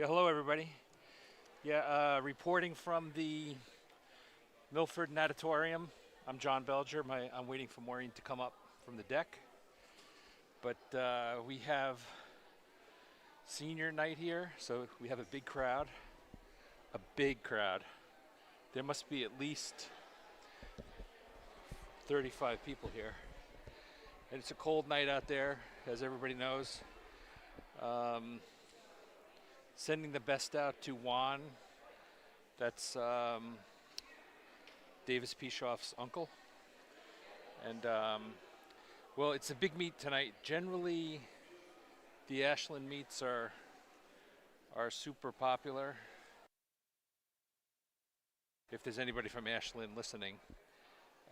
Yeah, hello everybody. Yeah, reporting from the Milford Natatorium. I'm John Belger. I'm waiting for Maureen to come up from the deck. But we have senior night here, so we have a big crowd. A big crowd. There must be at least 35 people here. And it's a cold night out there, as everybody knows. Um, Sending the best out to Juan. That's Davis Pishoff's uncle. And well, it's a big meet tonight. Generally, the Ashland meets are super popular. If there's anybody from Ashland listening,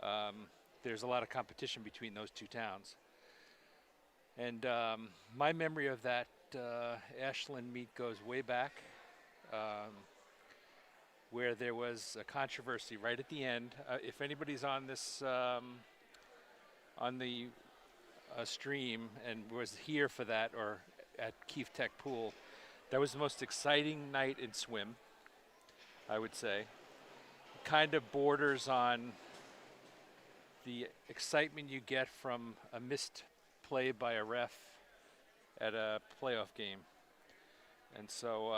um, there's a lot of competition between those two towns. And my memory of that Ashland meet goes way back, um, where there was a controversy right at the end. If anybody's on this on the stream and was here for that or at Keefe Tech Pool, that was the most exciting night in swim, I would say. Kind of borders on the excitement you get from a missed play by a ref at a playoff game. And so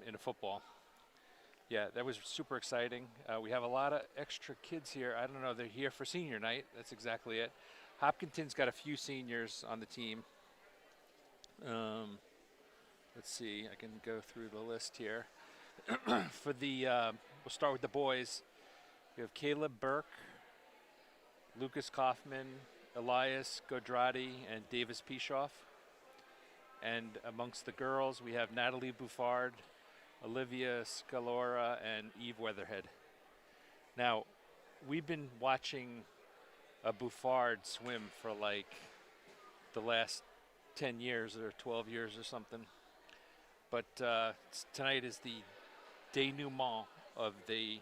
in a football. Yeah, that was super exciting. We have a lot of extra kids here. I don't know, they're here for senior night. That's exactly it. Hopkinton's got a few seniors on the team. Let's see, I can go through the list here. For the, we'll start with the boys. We have Caleb Burke, Lucas Kaufman, Elias Godradi, and Davis Pishoff. And amongst the girls, we have Natalie Buffard, Olivia Scalora, and Eve Weatherhead. Now, we've been watching a Buffard swim for like the last 10 years or 12 years or something. But tonight is the denouement of the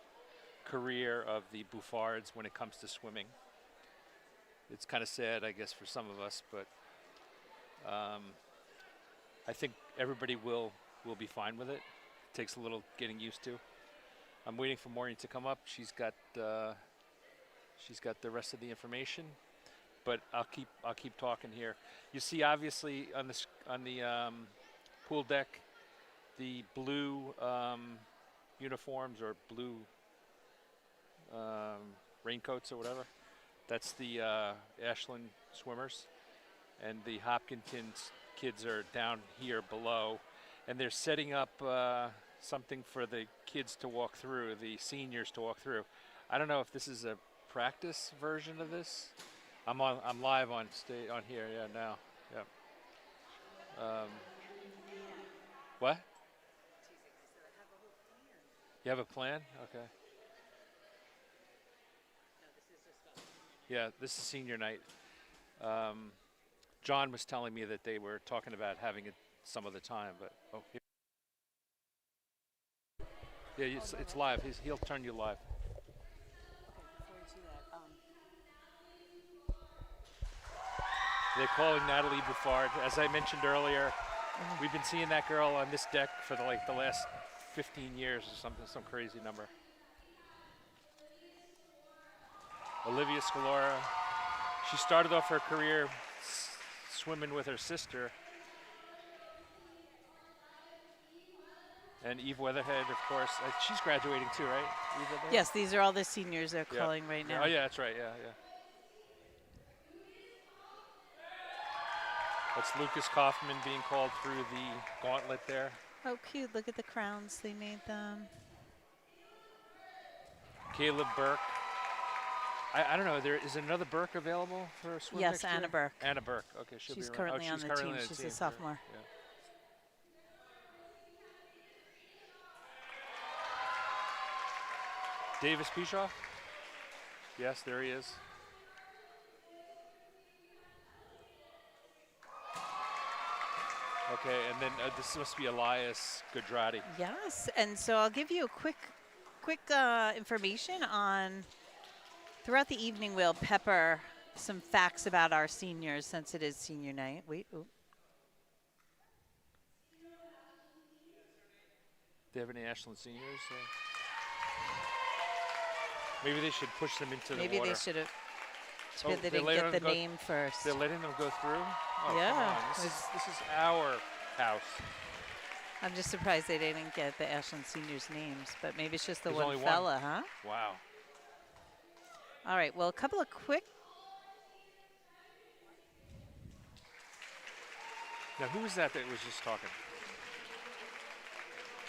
career of the Buffards when it comes to swimming. It's kind of sad, I guess, for some of us, but I think everybody will be fine with it. Takes a little getting used to. I'm waiting for Maureen to come up. She's got the rest of the information, but I'll keep talking here. You see, obviously on the pool deck, the blue uniforms or blue raincoats or whatever. That's the Ashland swimmers, and the Hopkinton kids are down here below, and they're setting up something for the kids to walk through, the seniors to walk through. I don't know if this is a practice version of this. I'm live on here, yeah, now. Yeah. What? You have a plan? Okay. Yeah, this is senior night. John was telling me that they were talking about having it some other time, but here. Yeah, it's live. He'll turn you live. They're calling Natalie Buffard. As I mentioned earlier, we've been seeing that girl on this deck for the last 15 years or something, some crazy number. Olivia Scalora. She started off her career swimming with her sister. And Eve Weatherhead, of course. She's graduating too, right? Yes, these are all the seniors they're calling right now. Oh, yeah, that's right. Yeah. That's Lucas Kaufman being called through the gauntlet there. Oh, cute. Look at the crowns they made them. Caleb Burke. I don't know. Is another Burke available for a swim Yes, next Anna year? Burke. Anna Burke. Okay, she's currently on the team. She's a sophomore. Yeah. Davis Pishoff? Yes, there he is. Okay, and then this must be Elias Godradi. Yes, and so I'll give you a quick information on. Throughout the evening, we'll pepper some facts about our seniors since it is senior night. Wait, ooh. they have any Ashland seniors? Maybe they should push them into the water. Maybe they should have. Oh, They didn't get the name first. They're letting them go through? Oh, Yeah. come on. This is our house. I'm just surprised they didn't get the Ashland seniors' names, but maybe it's just the There's one only fella, one. huh? Wow. All right, well, a couple of quick. Now, who was that was just talking?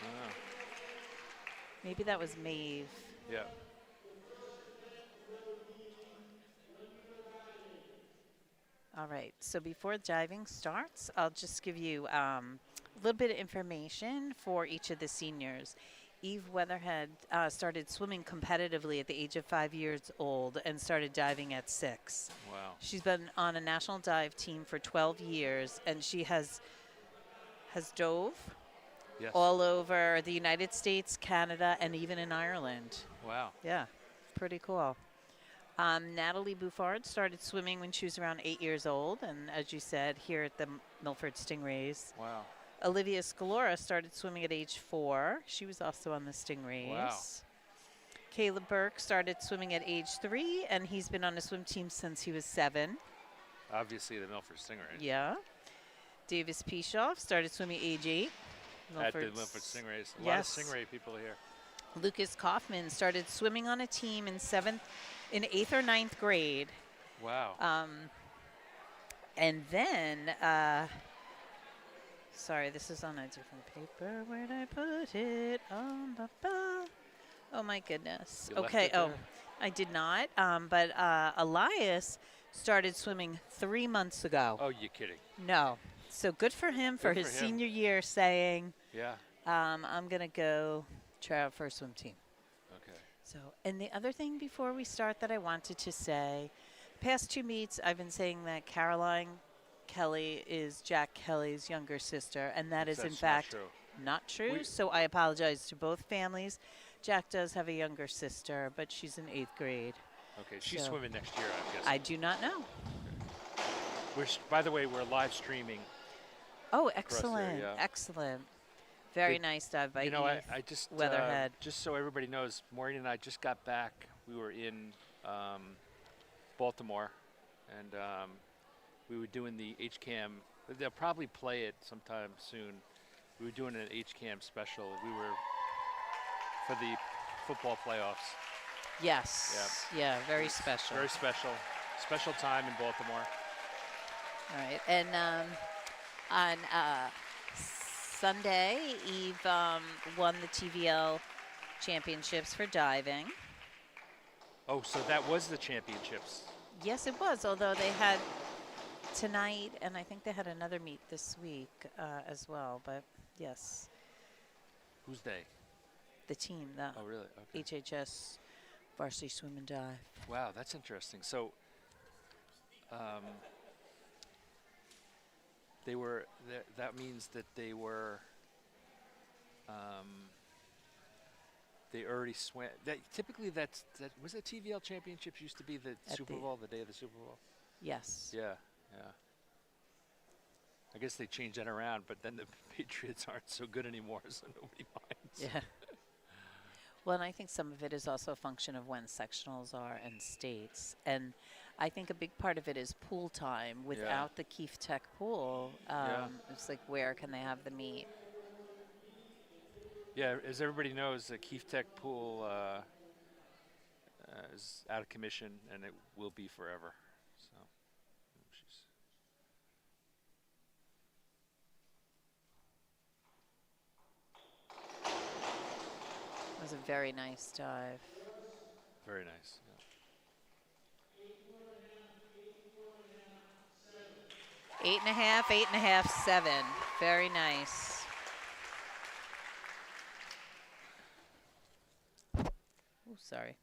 Oh, Maybe that was Maeve. yeah. All right, so before diving starts, I'll just give you a little bit of information for each of the seniors. Eve Weatherhead started swimming competitively at the age of 5 years old and started diving at 6. Wow. She's been on a national dive team for 12 years, and she has dove Yes. all over the United States, Canada, and even in Ireland. Wow. Yeah, pretty cool. Natalie Buffard started swimming when she was around 8 years old, and as you said, here at the Milford Stingrays. Wow. Olivia Scalora started swimming at age 4. She was also on the Stingrays. Wow. Caleb Burke started swimming at age 3, and he's been on a swim team since he was 7. Obviously, the Milford Stingrays. Yeah. Davis Pishoff started swimming age 8. At the Milford Stingrays. A Yes. lot of Stingray people here. Lucas Kaufman started swimming on a team in 8th or 9th grade. Wow. And then, sorry, this is on a different paper. Where'd I put it? Oh my goodness. You left Okay. it Oh, there? I did not. But Elias started swimming 3 months ago. Oh, you're kidding. No. So good for him for Good his for him. senior year saying, Yeah. I'm going to go try out for a swim team. Okay. So, and the other thing before we start that I wanted to say, past 2 meets, I've been saying that Caroline Kelly is Jack Kelly's younger sister, and that is in That's fact not true. not true. We- So I apologize to both families. Jack does have a younger sister, but she's in 8th grade. Okay. She's So- swimming next year, I'm guessing. I do not know. By the way, we're live streaming. Oh, there, excellent, yeah. excellent. Very It- nice dive by You know, Eve. I just Weatherhead. just so everybody knows, Maureen and I just got back. We were in Baltimore, and we were doing the HCAM. They'll probably play it sometime soon. We were doing an HCAM special. We were for the football playoffs. Yes. Yeah, very It's special. Very special. Special time in Baltimore. All right, and on Sunday, Eve won the TVL championships for diving. Oh, so that was the championships. Yes, it was, although they had tonight, and I think they had another meet this week as well, but yes, Who's they? the team, the Oh, really? Okay. HHS Varsity Swim and Dive. Wow, that's interesting. So, they were. That means that they were. They already swam. Typically, that was the TVL championships used to be the At Super the- Bowl, the day of the Super Bowl. Yes. Yeah, yeah. I guess they changed that around, but then the Patriots aren't so good anymore, so nobody minds. Yeah. Well, and I think some of it is also a function of when sectionals are and states. And I think a big part of it is pool time. Without the Keefe Tech pool, it's like where can they have the meet? Yeah, as everybody knows, the Keefe Tech pool is out of commission, and it will be forever. So, she's It was a very nice dive. very nice. Yeah. 8.5, 8.5, 7. Very nice. Oh, sorry.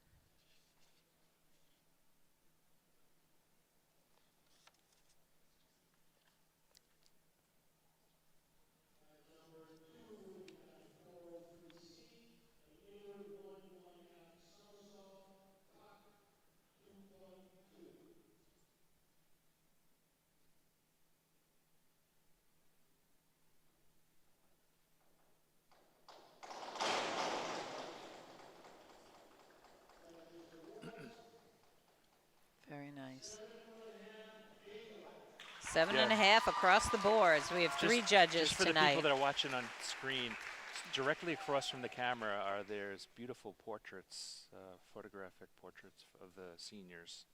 Seven Yeah. and a half across the boards. We have three judges Just for tonight. the people that are watching on screen, directly across from the camera there's beautiful portraits, photographic portraits of the seniors.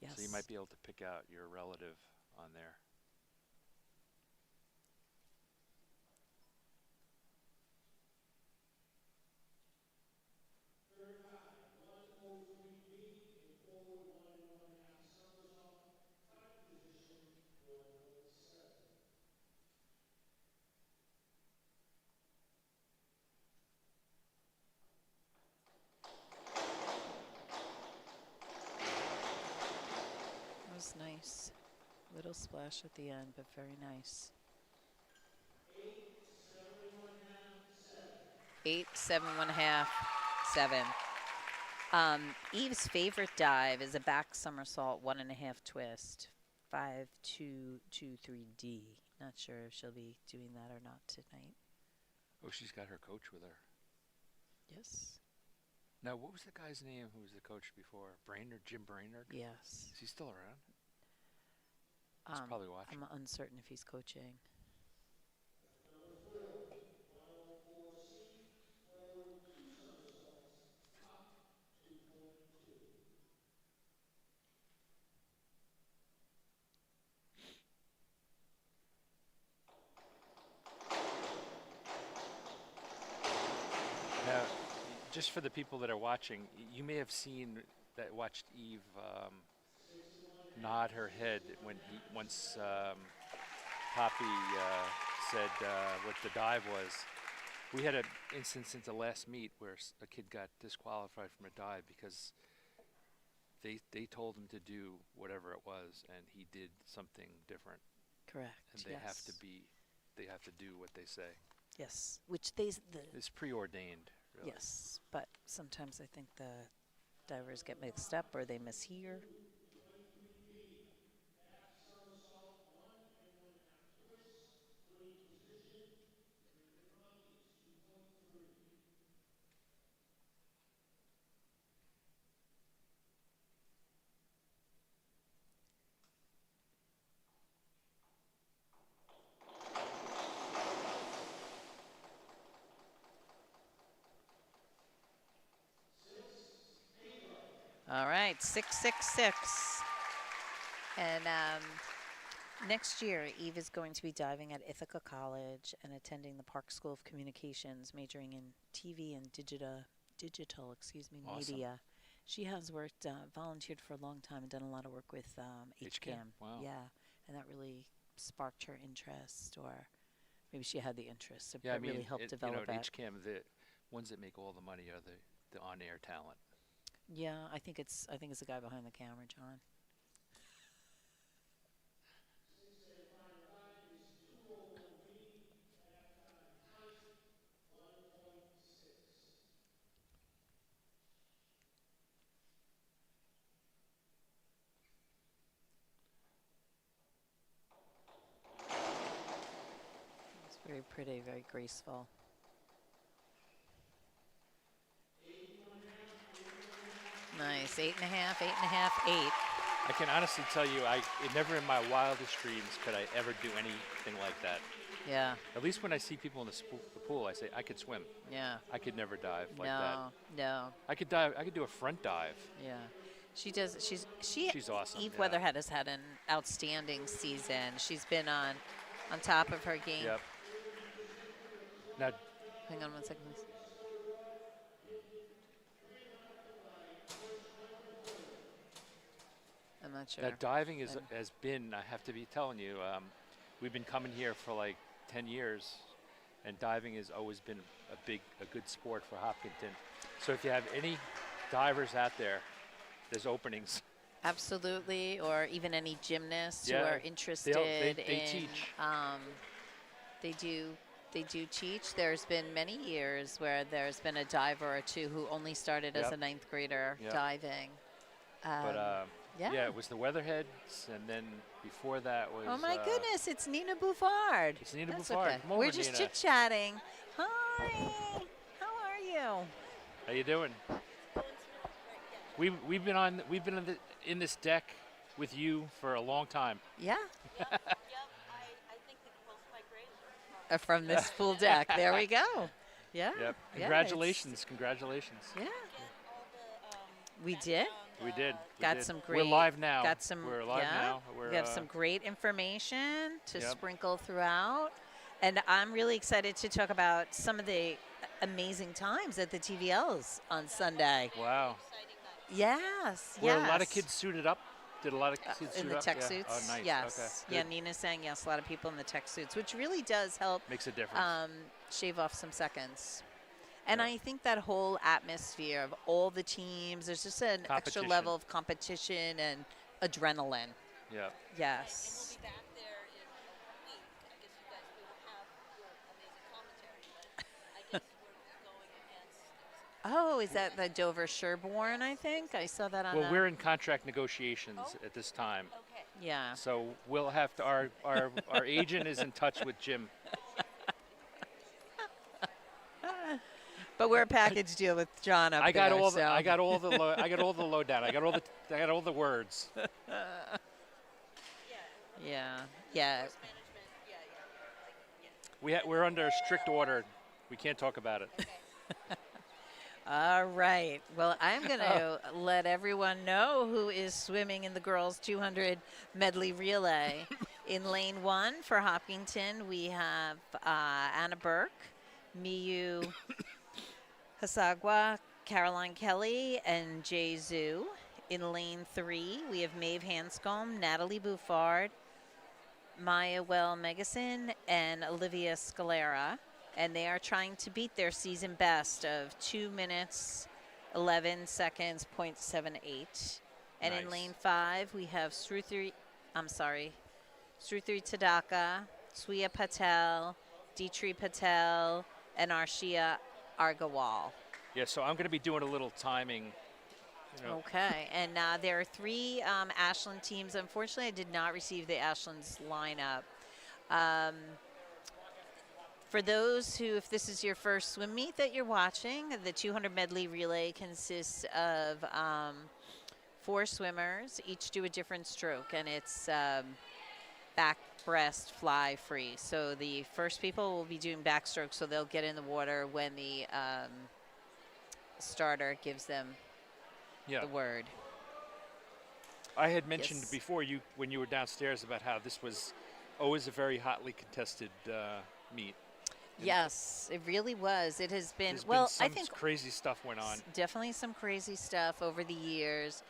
Yes. So you might be able to pick out your relative on there. That was nice. Little splash at the end, but very nice. 8, 7, 1/2, 7. Eve's favorite dive is a back somersault 1.5 twist, 5, 2, 2, 3D. Not sure if she'll be doing that or not tonight. Oh, she's got her coach with her. Yes. Now, what was the guy's name who was the coach before? Brainerd, Jim Brainerd? Yes. Is he still around? He's probably watching. I'm uncertain if he's coaching. Now, just for the people that are watching, you may have seen that watched Eve nod her head when once Poppy said what the dive was. We had an instance at the last meet where a kid got disqualified from a dive because they told him to do whatever it was, and he did something different. Correct. And they have to do what they say. Yes, which it's preordained, really. Yes, but sometimes I think the divers get mixed up or they mishear. All right, 666. And next year, Eve is going to be diving at Ithaca College and attending the Park School of Communications, majoring in TV and digital, Awesome. media. She has worked, volunteered for a long time and done a lot of work with HCAM. Wow. Yeah, and that really sparked her interest, or maybe she had the interest. So Yeah, I it mean, really helped develop at it. HCAM, the ones that make all the money are the on-air talent. Yeah, I think it's the guy behind the camera, John. It's very pretty, very graceful. Nice, 8.5, 8.5, 8. I can honestly tell you, never in my wildest dreams could I ever do anything like that. Yeah, At least when I see people in the pool, I say, I could swim. yeah. I could never dive like that. No. I could dive. I could do a front dive. Yeah. She does. She's awesome. Eve yeah. Weatherhead has had an outstanding season. She's been on top of her game. Yep. Now, Hang on one second, please. I'm not sure. that diving has been, I have to be telling you, we've been coming here for like 10 years, and diving has always been a good sport for Hopkinton. So if you have any divers out there, there's openings. Absolutely, or even any gymnasts who Yeah, are interested they in. teach. They do teach. There's been many years where there's been a diver or two who only started as Yep. a 9th grader Yep. diving. But yeah. it was the Weatherheads, and then before that was. Oh my goodness, it's Nina Bouffard. It's Nina That's Bouffard. okay. Come over, We're just Nina. chit-chatting. Hi, how are you? How you doing? We've been in this deck with you for a long time. Yeah. Yep. Yep. I think the girls might grade. From this pool deck. There we go. Yeah. Yep. yeah, it's- Congratulations. Congratulations. Yeah. Get all the We did. We did. We Got did. some great. We're live now. Got some. We're live yeah, now. We're, we have some great information to Yep. sprinkle throughout, and I'm really excited to talk about some of the amazing times at the TVLs on Sunday. Wow. exciting night. Yes. Were yes. a lot of kids suited up? Did a lot of kids suit in the up? tech Yeah. suits? Oh, nice. Yes. Okay. Yeah, Good. Nina's saying yes. A lot of people in the tech suits, which really does help Makes a difference. shave off some seconds. And Yeah. I think that whole atmosphere of all the teams, there's just an extra Competition. level of competition and adrenaline. Yeah. And Yes. we'll be back there in a week. I guess you guys we won't have your amazing commentary, but I guess we're going against. Oh, is that the Dover Sherborne, I think? I saw that on Well, the. we're in contract negotiations at this time, Okay. Yeah. so we'll have to. Our agent is in touch with Jim. But we're a package deal with John up I got there. all the. so. I got all the. I got all the lowdown. I got all the words. Yeah. Yeah. Yeah. Management. Yeah. We're under a strict order. We can't talk about it. All right. Well, I'm going to let everyone know who is swimming in the girls 200 medley relay. In lane 1 for Hopkinton, we have Anna Burke, Miyu Hasagwa, Caroline Kelly, and Jay Zhu. In lane 3, we have Maeve Hanscom, Natalie Buffard, Maya Well Megason, and Olivia Scalera. And they are trying to beat their season best of 2 minutes, 11 seconds, 0.78. And in Nice. lane 5, we have Sruthi Tadaka, Swiya Patel, Ditri Patel, and Arshia Argawal. Yeah. So I'm going to be doing a little timing. You know, Okay, and there are 3 Ashland teams. Unfortunately, I did not receive the Ashland's lineup. For those who, if this is your first swim meet that you're watching, the 200 medley relay consists of 4 swimmers, each do a different stroke, and it's back, breast, fly, free. So the first people will be doing backstroke, so they'll get in the water when the starter gives them yeah. the word. I had mentioned Yes. before when you were downstairs about how this was always a very hotly contested meet. Yes, it really was. It has been, There's well, been some I think crazy stuff went on. definitely some crazy stuff over the years.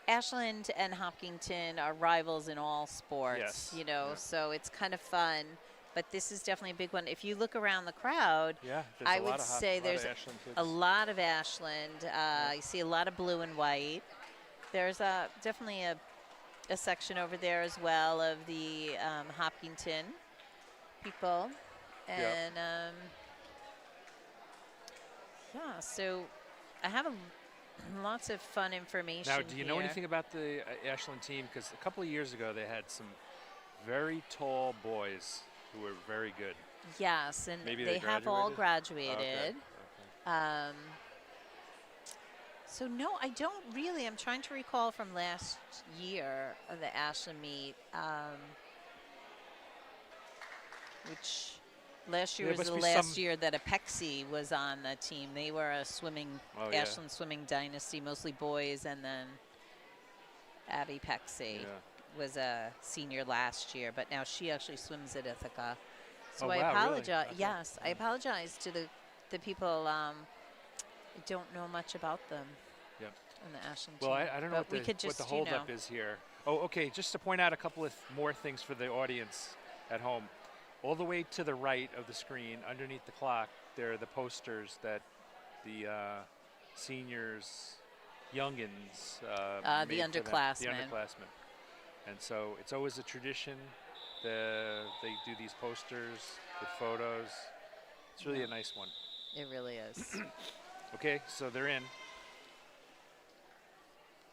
Ashland and Hopkinton are rivals in all sports, Yes, you know, yeah. so it's kind of fun. But this is definitely a big one. If you look around the crowd, Yeah, there's I a lot would of hot, say lot there's of Ashland kids. a lot of Ashland. You see a lot of blue and white. There's definitely a section over there as well of the Hopkinton people. And yeah, so I have lots of fun information. Now, do you know here. anything about the Ashland team? Because a couple of years ago, they had some very tall boys who were very good. Yes, and Maybe they they have all graduated? graduated. Okay. So no, I don't really. I'm trying to recall from last year of the Ashland meet, which last year There was the must be last some- year that Apexi was on the team. They were a swimming, Oh, yeah. Ashland swimming dynasty, mostly boys, and then Abby Pexi Yeah. was a senior last year, but now she actually swims at Ithaca. So Oh, I wow, really? apologize. Okay. Yes, I apologize to the people. I don't know much about them. Yep. In the Ashland Well, team. I don't know But we could what just, the you holdup know, is here. Oh, okay. Just to point out a couple of more things for the audience at home. All the way to the right of the screen, underneath the clock, there are the posters that the seniors, youngins, The made for them, underclassmen. The underclassmen. And so it's always a tradition. They do these posters with photos. It's really a nice one. It really is. Okay, so they're in.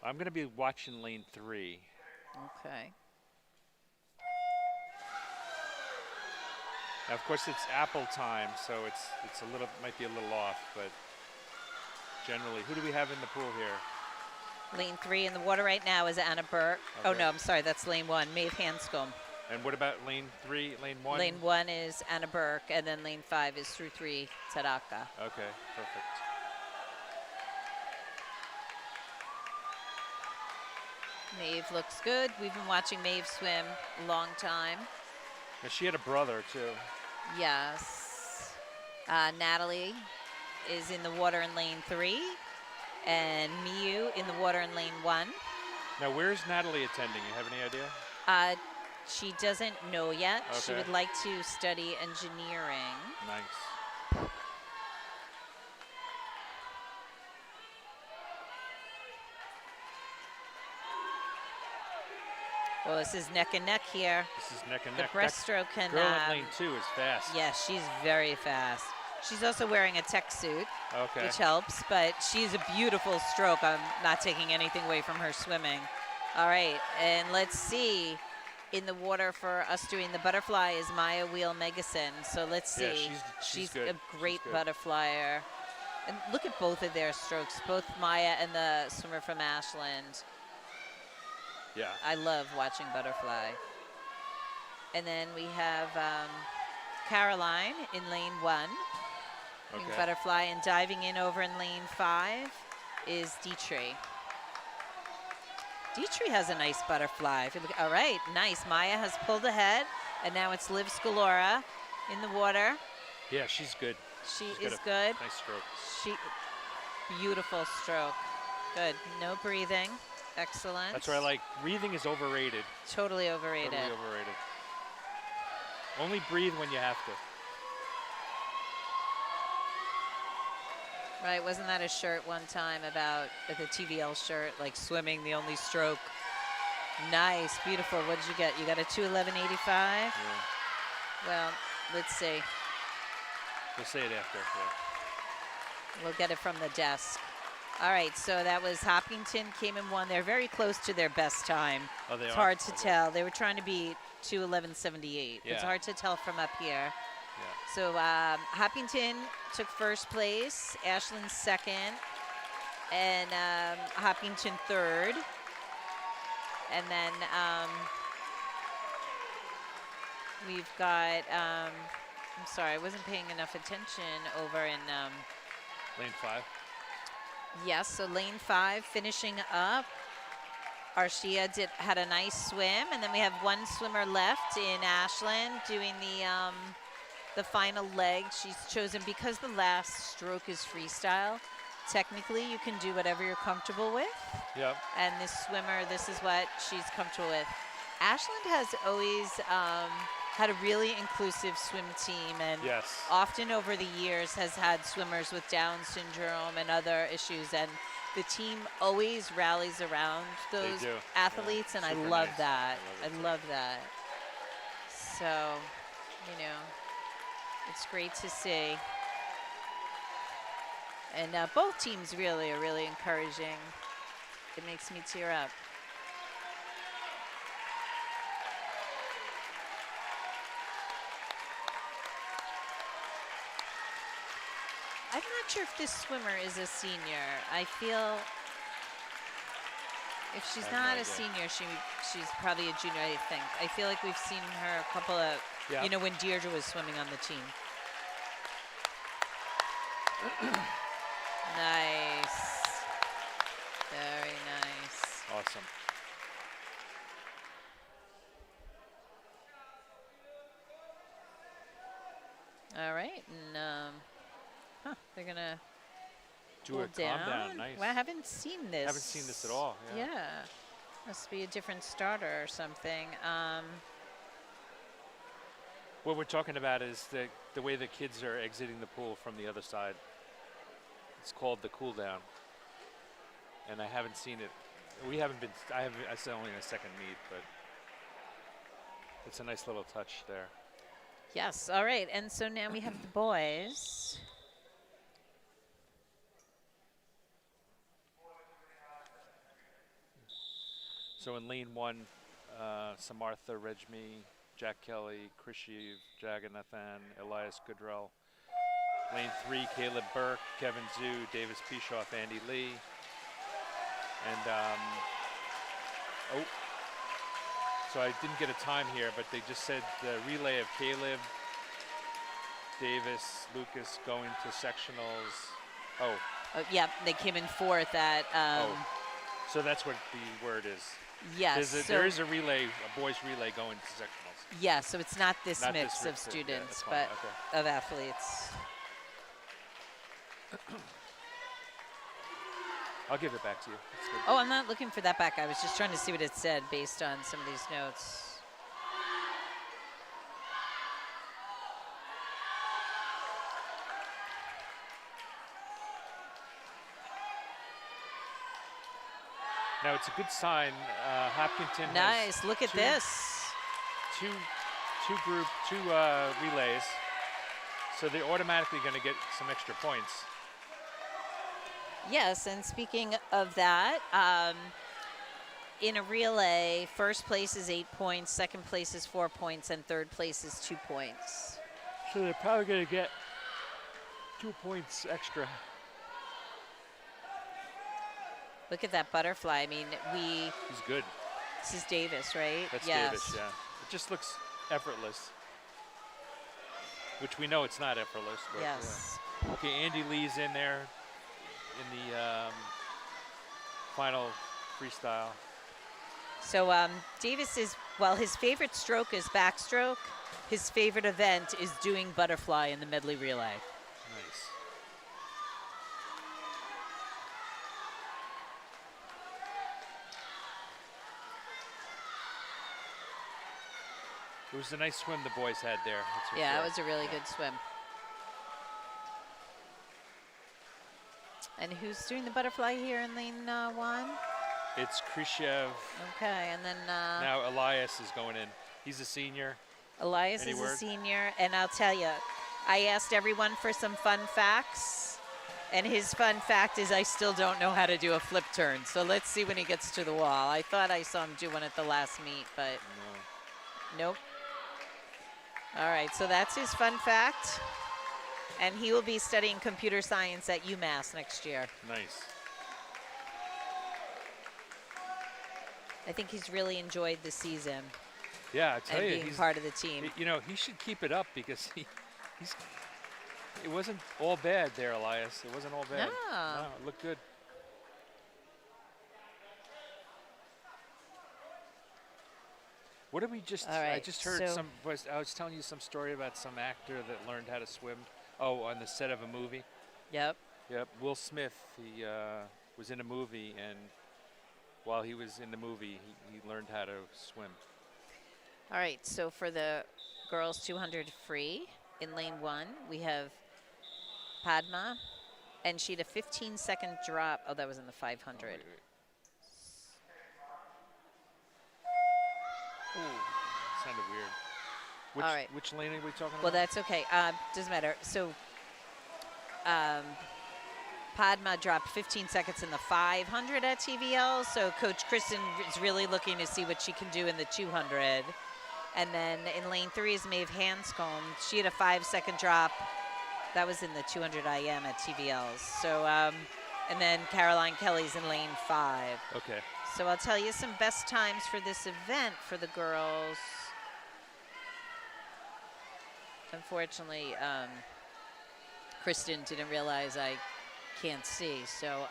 I'm going to be watching lane 3. Okay. Now, of course, it's Apple time, so it's might be a little off, but generally, who do we have in the pool here? Lane 3 in the water right now is Anna Burke. Oh, Okay. no, I'm sorry. That's lane 1, Maeve Hanscom. And what about lane 3, lane 1? Lane 1 is Anna Burke, and then lane 5 is through 3, Tadaka. Okay, perfect. Maeve looks good. We've been watching Maeve swim a long time. And she had a brother, too. Yes. Natalie is in the water in lane 3, and Miyu in the water in lane 1. Now, where's Natalie attending? You have any idea? She doesn't know yet. She Okay. would like to study engineering. Nice. Well, this is neck and neck here. This is neck and The neck. breaststroke can. Girl in lane 2 is fast. Yes, she's very fast. She's also wearing a tech suit, Okay. which helps, but she's a beautiful stroke. I'm not taking anything away from her swimming. All right, and let's see. In the water for us doing the butterfly is Maya Wheel Megason. So let's see. Yeah, she's good. a great She's good. butterflyer. And look at both of their strokes, both Maya and the swimmer from Ashland. Yeah. I love watching butterfly. And then we have Caroline in lane 1. doing Okay. butterfly, and diving in over in lane 5 is Dietrich. Dietrich has a nice butterfly. If you look, all right, nice. Maya has pulled ahead, and now it's Liv Scalora in the water. Yeah, she's good. She She's got is a good. Nice stroke. Beautiful stroke. Good. No breathing. Excellent. That's what I like. Breathing is overrated. Totally overrated. Totally overrated. Only breathe when you have to. Right, wasn't that a shirt one time about the TVL shirt, like swimming, the only stroke? Nice, beautiful. What did you get? You got a 2:11.85? Yeah. Well, let's see. We'll say it after. Yeah. We'll get it from the desk. All right, so that was Hopkinton came in one. They're very close to their best time. Oh, they It's are? hard to Okay. tell. They were trying to beat 2:11.78. It's Yeah. hard to tell from up here. Yeah. So Hopkinton took first place, Ashland second, and Hopkinton third. And then we've got, I'm sorry, I wasn't paying enough attention over in, Lane 5. yes, so lane 5 finishing up. Arshia had a nice swim, and then we have one swimmer left in Ashland doing the final leg. She's chosen because the last stroke is freestyle. Technically, you can do whatever you're comfortable with. Yep. And this swimmer, this is what she's comfortable with. Ashland has always had a really inclusive swim team, and Yes. often over the years has had swimmers with Down syndrome and other issues, and the team always rallies around those do. athletes, Yeah. and I Super love nice. that. I I love it. love that. So, you know, it's great to see. And both teams really are really encouraging. It makes me tear up. I'm not sure if this swimmer is a senior. I feel if she's I have no not idea. a senior, she's probably a junior, I think. I feel like we've seen her a couple of, Yeah. you know, when Deirdre was swimming on the team. Nice. Very nice. Awesome. All right, and they're gonna Do pull a calm down. Nice. Well, I haven't seen this. Haven't seen this at all. Yeah. Yeah, must be a different starter or something. What we're talking about is the way the kids are exiting the pool from the other side. It's called the cool down. And I haven't seen it. We haven't been. I said only in a second meet, but it's a nice little touch there. Yes. All right, and so now we have the boys. So in lane 1, Samartha Rejmi, Jack Kelly, Krishiv, Jagannathan, Elias Goodrell. Lane 3, Caleb Burke, Kevin Zhu, Davis Pishoff, Andy Lee. And oh, so I didn't get a time here, but they just said the relay of Caleb, Davis, Lucas going to sectionals. Oh, Yeah, they came in fourth at. so that's what the word is. Yes. There is a relay, a boys relay going to sectionals. Yeah, so it's not this Not mix this of mix, yeah, students, that's fine, but okay. of athletes. I'll give it back to you. That's good. Oh, I'm not looking for that back. I was just trying to see what it said based on some of these notes. Now it's a good sign. Hopkinton Nice. has Look at two- this. two relays, so they're automatically going to get some extra points. Yes, and speaking of that, in a relay, first place is 8 points, second place is 4 points, and third place is 2 points. So they're probably going to get 2 points extra. Look at that butterfly. I mean, He's good. this is Davis, right? That's yes. Davis, yeah. It just looks effortless, which we know it's not effortless. But Yes. yeah. Okay, Andy Lee's in there in the final freestyle. So Davis is, well, his favorite stroke is backstroke. His favorite event is doing butterfly in the medley relay. Nice. It was a nice swim the boys had there. That's for Yeah, sure. it was a really good swim. And who's doing the butterfly here in lane 1? It's Khrushchev. Okay, and then Now Elias is going in. He's a senior. Elias Any is word? a senior, and I'll tell you, I asked everyone for some fun facts, and his fun fact is I still don't know how to do a flip turn. So let's see when he gets to the wall. I thought I saw him do one at the last meet, but No. nope. All right, so that's his fun fact, and he will be studying computer science at UMass next year. Nice. I think he's really enjoyed the season Yeah, I tell and you, being he's, part of the team. you know, he should keep it up because he's. It wasn't all bad there, Elias. It wasn't all bad. No. No, it looked good. What did we just? All right, I just heard so- I was telling you some story about some actor that learned how to swim. Oh, on the set of a movie. Yep. Yep. Will Smith. He was in a movie, and while he was in the movie, he learned how to swim. All right, so for the girls 200 free in lane 1, we have Padma, and she had a 15-second drop. Oh, that was in the 500. Wait. Ooh, sounded weird. Which, All right. Which lane are we talking Well, about? that's okay. Doesn't matter. So Padma dropped 15 seconds in the 500 at TVL. So Coach Kristen is really looking to see what she can do in the 200. And then in lane 3 is Maeve Hanscombe. She had a 5-second drop. That was in the 200 IM at TVLs. So, and then Caroline Kelly's in lane 5. Okay. So I'll tell you some best times for this event for the girls. Unfortunately, Kristen didn't realize I can't see. So,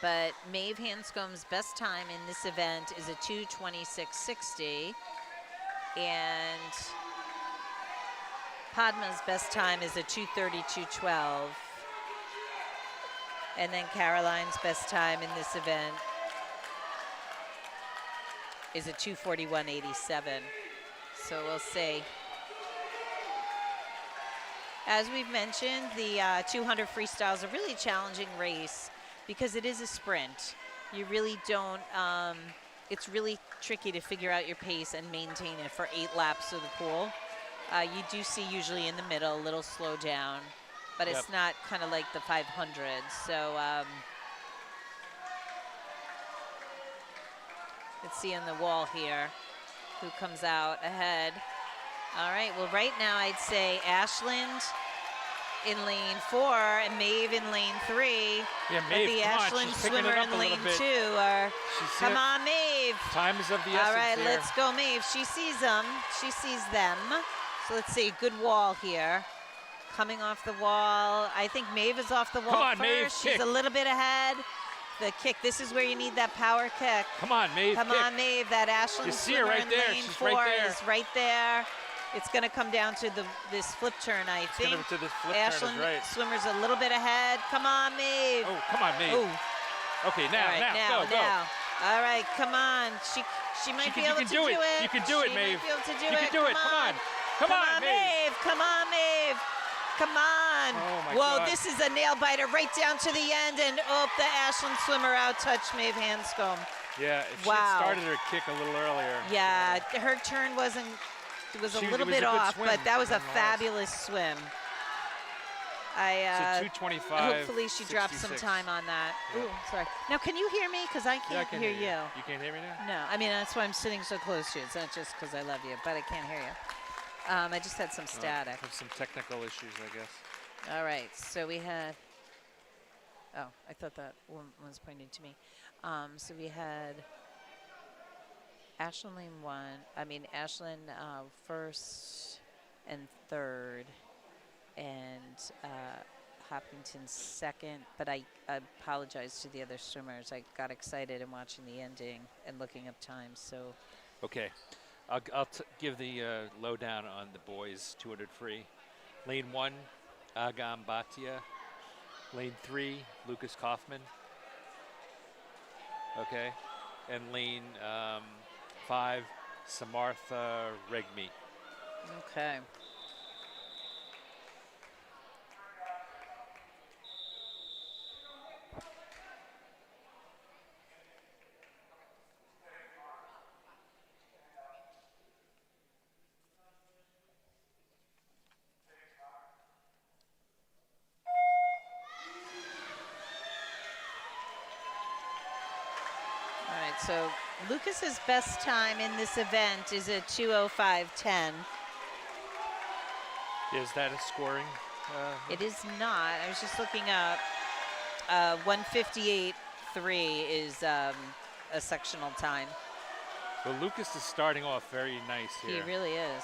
but Maeve Hanscombe's best time in this event is a 2:26.60, and Padma's best time is a 2:32.12, and then Caroline's best time in this event is a 2:41.87. So we'll see. As we've mentioned, the 200 freestyle is a really challenging race because it is a sprint. You really don't, it's really tricky to figure out your pace and maintain it for 8 laps of the pool. You do see usually in the middle a little slow down, but it's Yep. not kind of like the 500. So let's see on the wall here who comes out ahead. All right, well, right now I'd say Ashland in lane 4 and Maeve in lane 3. Yeah, But Maeve, the come on, Ashland she's picking swimmer it up in a little lane bit. 2 are. She's Come here. on, Maeve. Time is of the essence All right, here. let's go, Maeve. She sees them. She sees them. So let's see. Good wall here. Coming off the wall. I think Maeve is off the wall on, first. Maeve, She's kick. a little bit ahead. The kick. This is where you need that power kick. Come on, Maeve, Come kick. on, Maeve. That Ashland You see her swimmer right in there. lane She's 4 right there. is right there. It's going to come down to this flip turn, I It's think. gonna to this flip Ashland turn is right. swimmer's a little bit ahead. Come on, Maeve. Oh, come on, Maeve. Ooh. Okay, now, All right, now, go, go. All right, come on. She might be able to do it. You can do it, She Maeve. might be able to do You it. can do it. Come on. Come on, Maeve. Come on, Maeve. Come on. Oh, my Whoa, God. this is a nail biter right down to the end. And, oh, the Ashland swimmer out-touched Maeve Hanscom. Yeah, if she Wow. had started her kick a little earlier. Yeah, her turn was a It little was bit a good off, swim, but that was a nonetheless. fabulous swim. It's a 225. Hopefully she drops some 66. time on that. Yeah. Ooh, sorry. Now, can you hear me? Because I can't Yeah, I can hear you. You can't hear me now? No, I mean, that's why I'm sitting so close to you. It's not just because I love you, but I can't hear you. I just had some static. Have some technical issues, I guess. All right, so we had, oh, I thought that one was pointing to me. So we had Ashland lane Ashland first and third, and Hopkinton second, but I apologize to the other swimmers. I got excited in watching the ending and looking up times, so. Okay, I'll give the lowdown on the boys 200 free. Lane 1, Agam Bhatia. Lane 3, Lucas Kaufman. Okay, and lane 5, Samartha Regmi. Okay. All right, so Lucas's best time in this event is a 2:05:10. Is that a scoring? It is not. I was just looking up. 1:58:3 is a sectional time. Well, Lucas is starting off very nice here. He really is.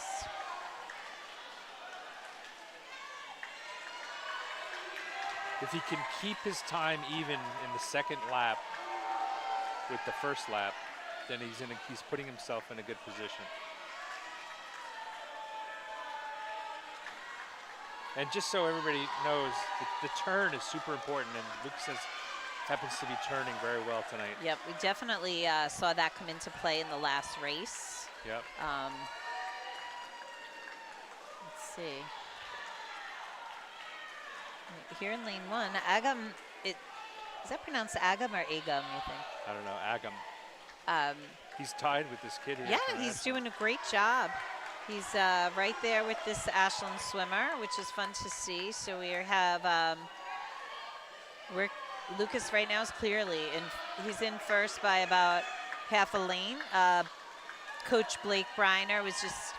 If he can keep his time even in the second lap with the first lap, then he's putting himself in a good position. And just so everybody knows, the turn is super important, and Lucas happens to be turning very well tonight. Yep, we definitely saw that come into play in the last race. Yep. Let's see. Here in lane 1, Agam, is that pronounced Agam or Agam, you think? I don't know, Agam. He's tied with this kid here. Yeah, he's doing a great job. He's right there with this Ashland swimmer, which is fun to see. So we have, Lucas right now is clearly, he's in first by about half a lane. Coach Blake Briner was just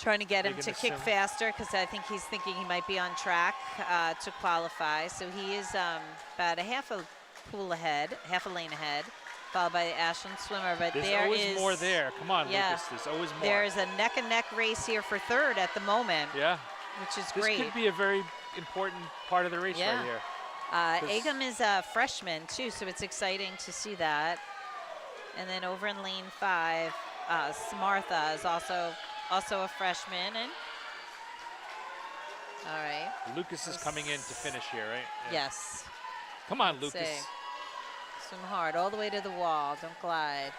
trying to get him to kick faster because I think he's thinking he might be on track to qualify. So he is about a half a lane ahead, followed by the Ashland swimmer. But there's there always is more there. Come on, yeah, Lucas. There's always more. There's a neck-and-neck race here for third at the moment. Yeah. Which is this great. This could be a very important part of the race right here. Agam is a freshman too, so it's exciting to see that. And then over in lane 5, Samartha is also a freshman. And all right. Lucas is coming in to finish here, right? Yeah. Yes. Come on, Lucas. Swim hard all the way to the wall. Don't glide.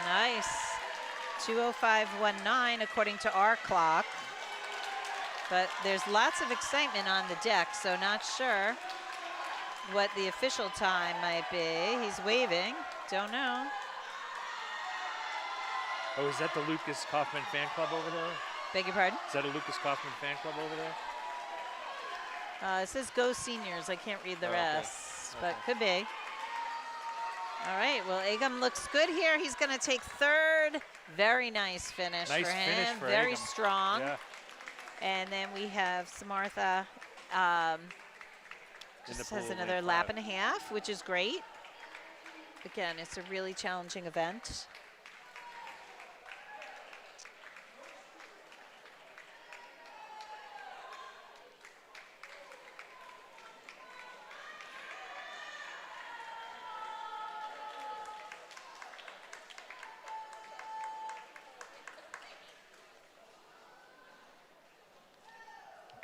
Nice. 2:05:19 according to our clock. But there's lots of excitement on the deck, so not sure what the official time might be. He's waving. Don't know. Oh, is that the Lucas Kaufman fan club over there? Beg your pardon? Is that a Lucas Kaufman fan club over there? It says Go Seniors. I can't read the rest, okay. But could be. All right, well, Agam looks good here. He's going to take third. Very nice finish for him. Very Agam. strong. Yeah. And then we have Samartha um, In the just pool, has lane another lap 5. and a half, which is great. Again, it's a really challenging event.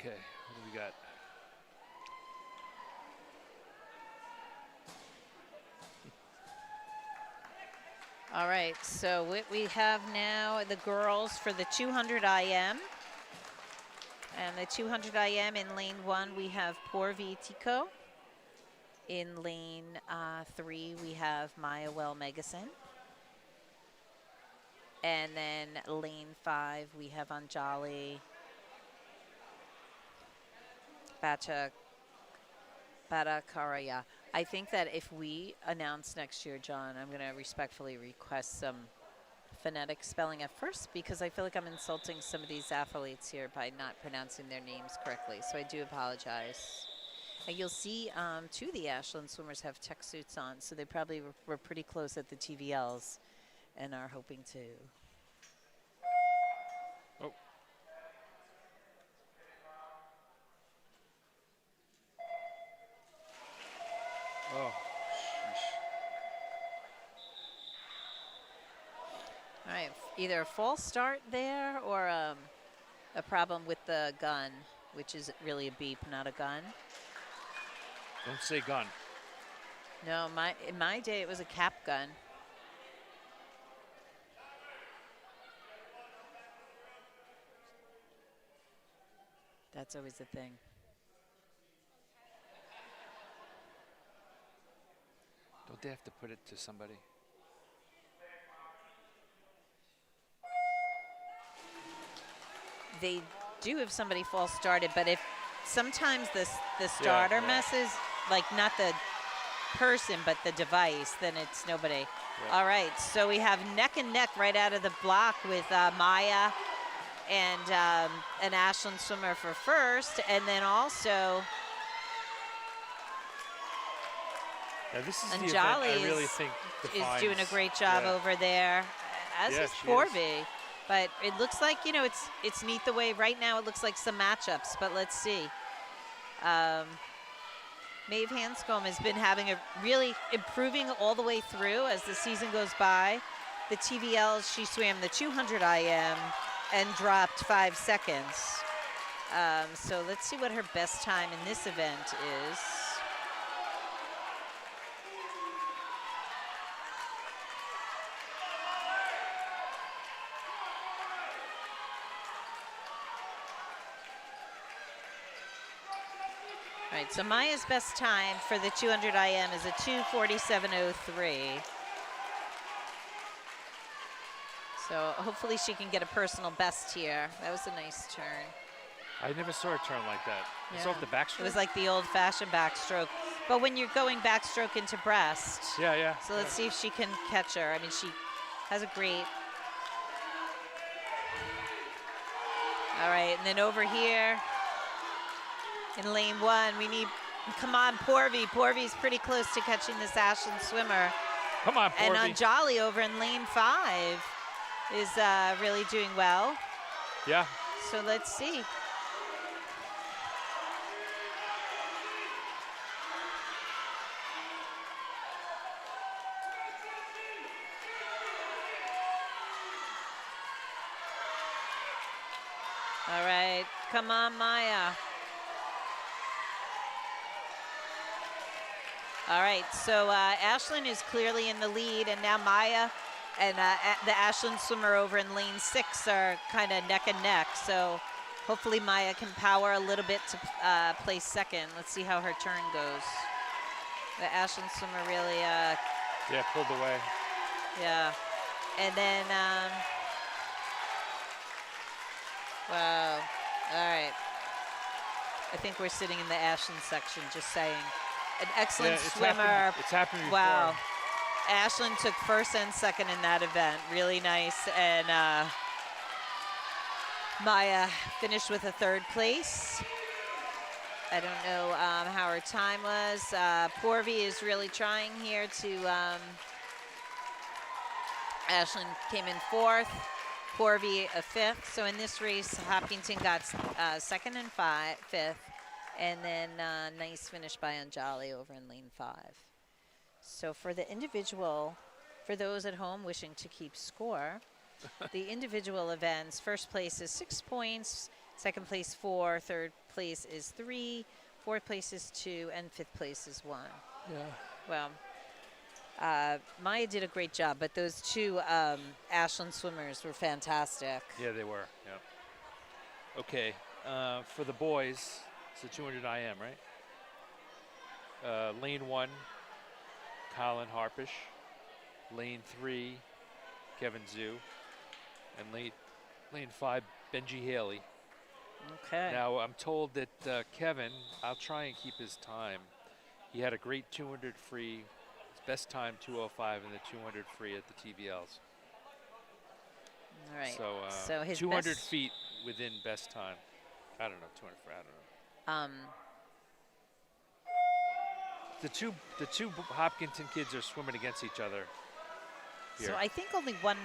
Okay, what do we got? All right, so what we have now, the girls for the 200 IM. And the 200 IM in lane 1, we have Porvi Tico. In lane 3, we have Maya Well Megason. And then lane 5, we have Anjali Bhattacharya. I think that if we announce next year, John, I'm going to respectfully request some phonetic spelling at first because I feel like I'm insulting some of these athletes here by not pronouncing their names correctly. So I do apologize. And you'll see, two of the Ashland swimmers have tech suits on, so they probably were pretty close at the TVLs and are hoping to. Oh. Oh. Sheesh. All right, either a false start there or a problem with the gun, which is really a beep, not a gun. Don't say gun. No, in my day it was a cap gun. That's always the thing. Don't they have to put it to somebody? They do if somebody false started, but if sometimes the starter yeah. messes, like not the person, but the device, then it's nobody. Yeah. All right, so we have neck and neck right out of the block with Maya and an Ashland swimmer for first, and then also Now this is Anjali the event I really think is defines, doing a great job yeah. over there, as Yeah, is she Porvi. But it looks like, you know, it's neat the way right now it looks like some matchups, but let's see. Maeve Hanscom has been having a really improving all the way through as the season goes by. The TVLs, she swam the 200 IM and dropped 5 seconds. So let's see what her best time in this event is. All right, so Maya's best time for the 200 IM is a 2:47.03. So hopefully she can get a personal best here. That was a nice turn. I never saw her turn like that. Yeah. It's off the backstroke. It was like the old-fashioned backstroke. But when you're going backstroke into breast. Yeah, yeah. So let's see if she can catch her. I mean, she has a great. All right, and then over here in lane 1, we need, come on, Porvi. Porvi's pretty close to catching this Ashland swimmer. Come on, Porvi. And Anjali over in lane 5 is really doing well. Yeah. So let's see. All right, come on, Maya. All right, so Ashland is clearly in the lead, and now Maya and the Ashland swimmer over in lane 6 are kind of neck and neck. So hopefully Maya can power a little bit to place second. Let's see how her turn goes. The Ashland swimmer really, yeah, pulled away. yeah. And then, wow, all right. I think we're sitting in the Ashland section, just saying. An excellent swimmer. It's happened before. Wow. Ashland took first and second in that event. Really nice. And Maya finished with a 3rd place. I don't know how her time was. Porvy is really trying here to, Ashland came in 4th, Porvy a 5th. So in this race, Hopkinton got 2nd and 5th, and then nice finish by Anjali over in lane 5. So for the individual, for those at home wishing to keep score, the individual events, 1st place is 6 points, 2nd place 4, 3rd place is 3, 4th place is 2, and 5th place is 1. Yeah. Well, Maya did a great job, but those 2 Ashland swimmers were fantastic. Yeah, they were. Yeah. Okay. For the boys, it's the 200 IM, right? Lane 1, Colin Harpish. Lane 3, Kevin Zhu. And lane 5, Benji Haley. Okay. Now, I'm told that Kevin, I'll try and keep his time. He had a great 200 free. His best time, 2:05, in the 200 free at the TVLs. All right. So his 200 best, feet within best time. I don't know, 200 free, I don't know. The two Hopkinton kids are swimming against each other here. So I think only one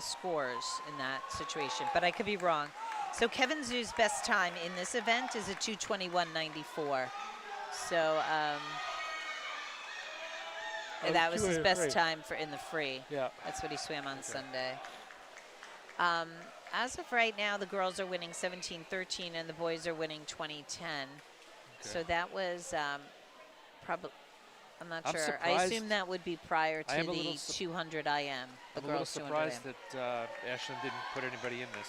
scores in that situation, but I could be wrong. So Kevin Zhu's best time in this event is a 2:21.94. So Oh, that was his 200 best free. time in the free. Yeah. That's what he swam on Okay. Sunday. As of right now, the girls are winning 17-13 and the boys are winning 20-10. Okay. So that was probably, I'm not I'm sure. I surprised- assume that would be prior I to am a little the sup- 200 IM, the I'm a little girls 200 IM. surprised that Ashland didn't put anybody in this.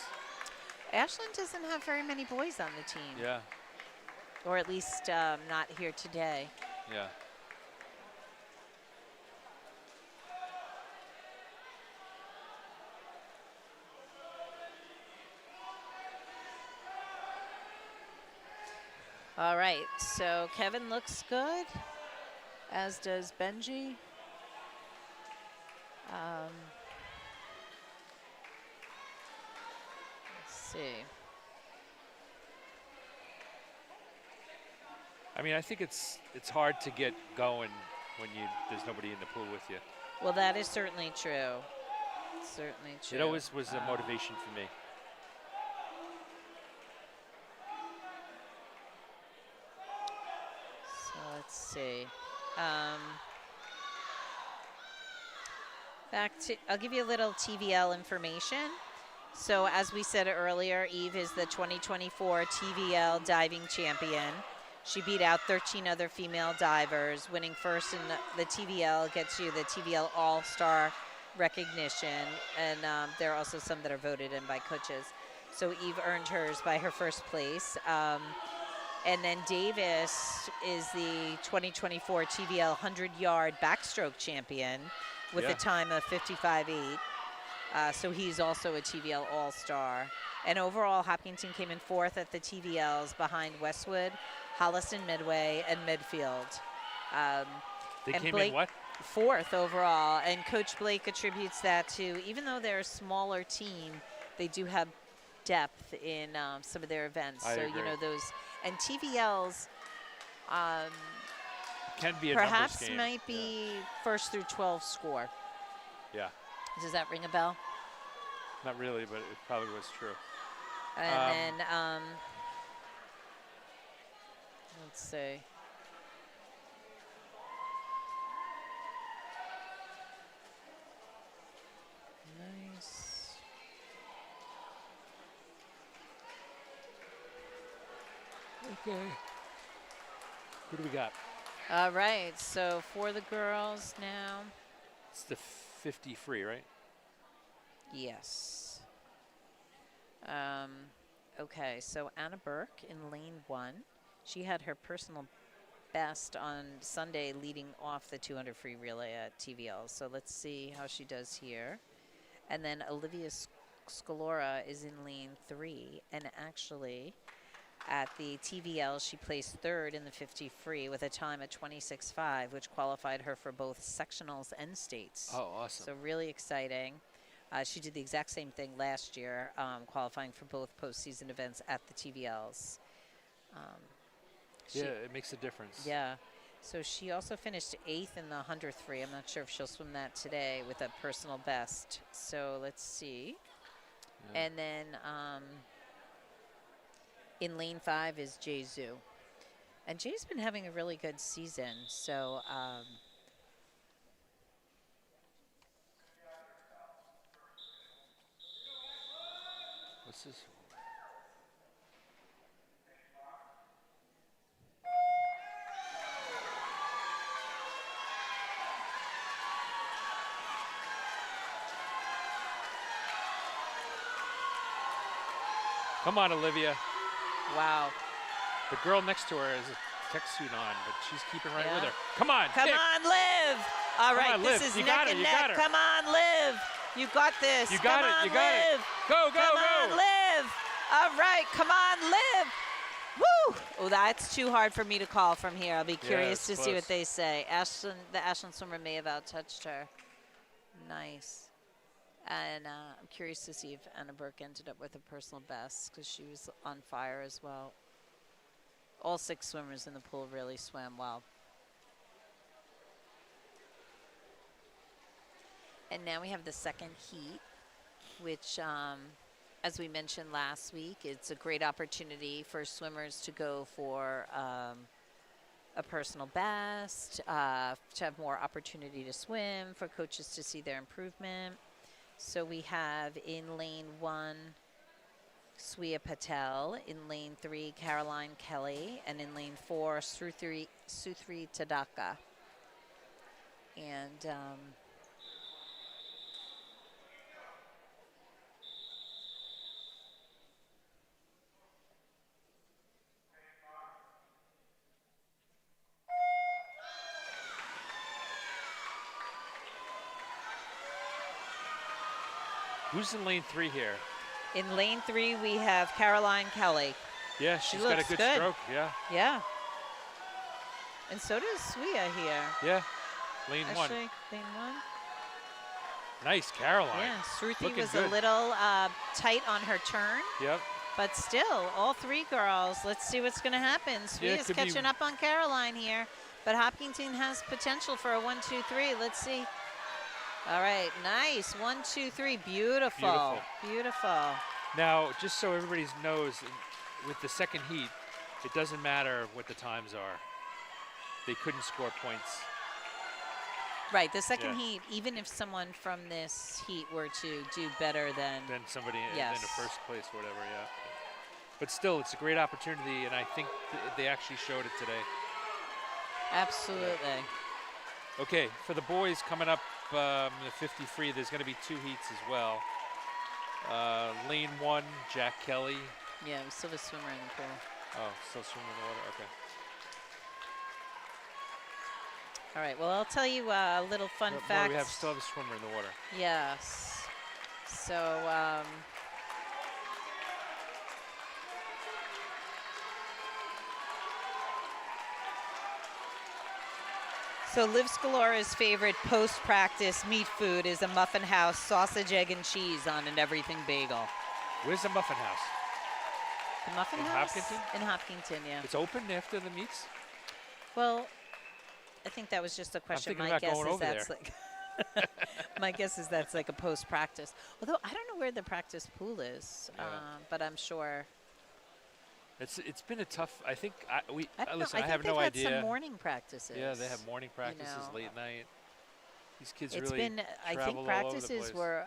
Ashland doesn't have very many boys on the team, Yeah, or at least not here today. yeah. All right, so Kevin looks good, as does Benji. Let's see. I mean, I think it's hard to get going when there's nobody in the pool with you. Well, that is certainly true. Certainly true. It always was a motivation for me. So let's see. I'll give you a little TVL information. So as we said earlier, Eve is the 2024 TVL diving champion. She beat out 13 other female divers. Winning first in the TVL gets you the TVL All-Star recognition. And there are also some that are voted in by coaches. So Eve earned hers by her first place. And then Davis is the 2024 TVL 100-yard backstroke champion with a time of 55.8. So he's also a TVL All-Star. And overall, Hopkinton came in 4th at the TVLs behind Westwood, Holliston Midway, and Midfield. They and came Blake, in what? 4th overall. And Coach Blake attributes that to, even though they're a smaller team, they do have depth in some of their events. I so, agree. you know, those, and TVLs Can be a perhaps numbers game. might be 1st through 12 score. Yeah. Does that ring a bell? Not really, but it probably was true. And then, let's see. Nice. Okay. Who do we got? All right, so for the girls now, It's the 50 free, right? yes. Okay, so Anna Burke in lane 1. She had her personal best on Sunday leading off the 200 free relay at TVL. So let's see how she does here. And then Olivia Scalora is in lane 3. And actually, at the TVL, she placed 3rd in the 50 free with a time of 26.5, which qualified her for both sectionals and states. Oh, awesome. So really exciting. She did the exact same thing last year, qualifying for both postseason events at the TVLs. Yeah, it makes a difference. Yeah. So she also finished 8th in the 100 free. I'm not sure if she'll swim that today with a personal best. So let's see. Yeah. And then in lane 5 is Jay Zhu. And Jay's been having a really good season. So What's this? Come on, Olivia. wow. The girl next to her has a tech suit on, but she's keeping right with Yeah. her. Come on, Come kick. on, Liv. All right, on, this Liv. is You neck got it, and you neck. got her. Come on, Liv. You got this. You got Come it, on, you got it. Liv. Go, go, Come go. on, Liv. All right, come on, Liv. Woo! Oh, that's too hard for me to call from here. I'll be curious to it's see close. what they say. Ashland, the Ashland swimmer may have outtouched her. Nice. And I'm curious to see if Anna Burke ended up with a personal best because she was on fire as well. All 6 swimmers in the pool really swam well. And now we have the second heat, which, as we mentioned last week, it's a great opportunity for swimmers to go for a personal best, to have more opportunity to swim, for coaches to see their improvement. So we have in lane 1, Swiya Patel, in lane 3, Caroline Kelly, and in lane 4, Suthri Tadaka. And Who's in lane 3 here? in lane 3, we have Caroline Kelly. Yeah, she's got a looks good good. stroke. Yeah, Yeah. And so does Swiya here. yeah. Lane 1. Actually, lane 1. Nice, Caroline. Yeah, Shruti Looking was good. a little tight on her turn, Yep. but still, all 3 girls. Let's see what's going to happen. Yeah, it Swia's could be- catching up on Caroline here, but Hopkinton has potential for a 1, 2, 3. Let's see. All right, nice. 1, 2, 3. Beautiful. Beautiful. Beautiful. Now, just so everybody knows, with the second heat, it doesn't matter what the times are. They couldn't score points. Right, the second Yeah. heat, even if someone from this heat were to do better than Than somebody in Yes. the first place, whatever, yeah. But still, it's a great opportunity, and I think they actually showed it today. absolutely. Okay, for the boys coming up the 50 free, there's going to be 2 heats as well. Lane 1, Jack Kelly. Yeah, we still have a swimmer in the pool. Oh, still swimming in the water, okay. All right, well, I'll tell you a little fun No, fact. we still have a swimmer in the water. Yes. So, Liv Scalora's favorite post-practice meat food is a Muffin House sausage, egg, and cheese on an everything bagel. Where's the Muffin House? The Muffin In House? Hopkinton? In Hopkinton, yeah. It's open after the meets? Well, I think that was just a question. thinking My about guess going is over that's there. like my guess is that's like a post-practice. Although I don't know where the practice pool is, Yeah. but I'm sure. It's been a tough. I think I don't listen. know. I think have they've no had idea. some morning practices. Yeah, they have morning practices, know, late night. These kids It's really been. I travel think all over the practices place. were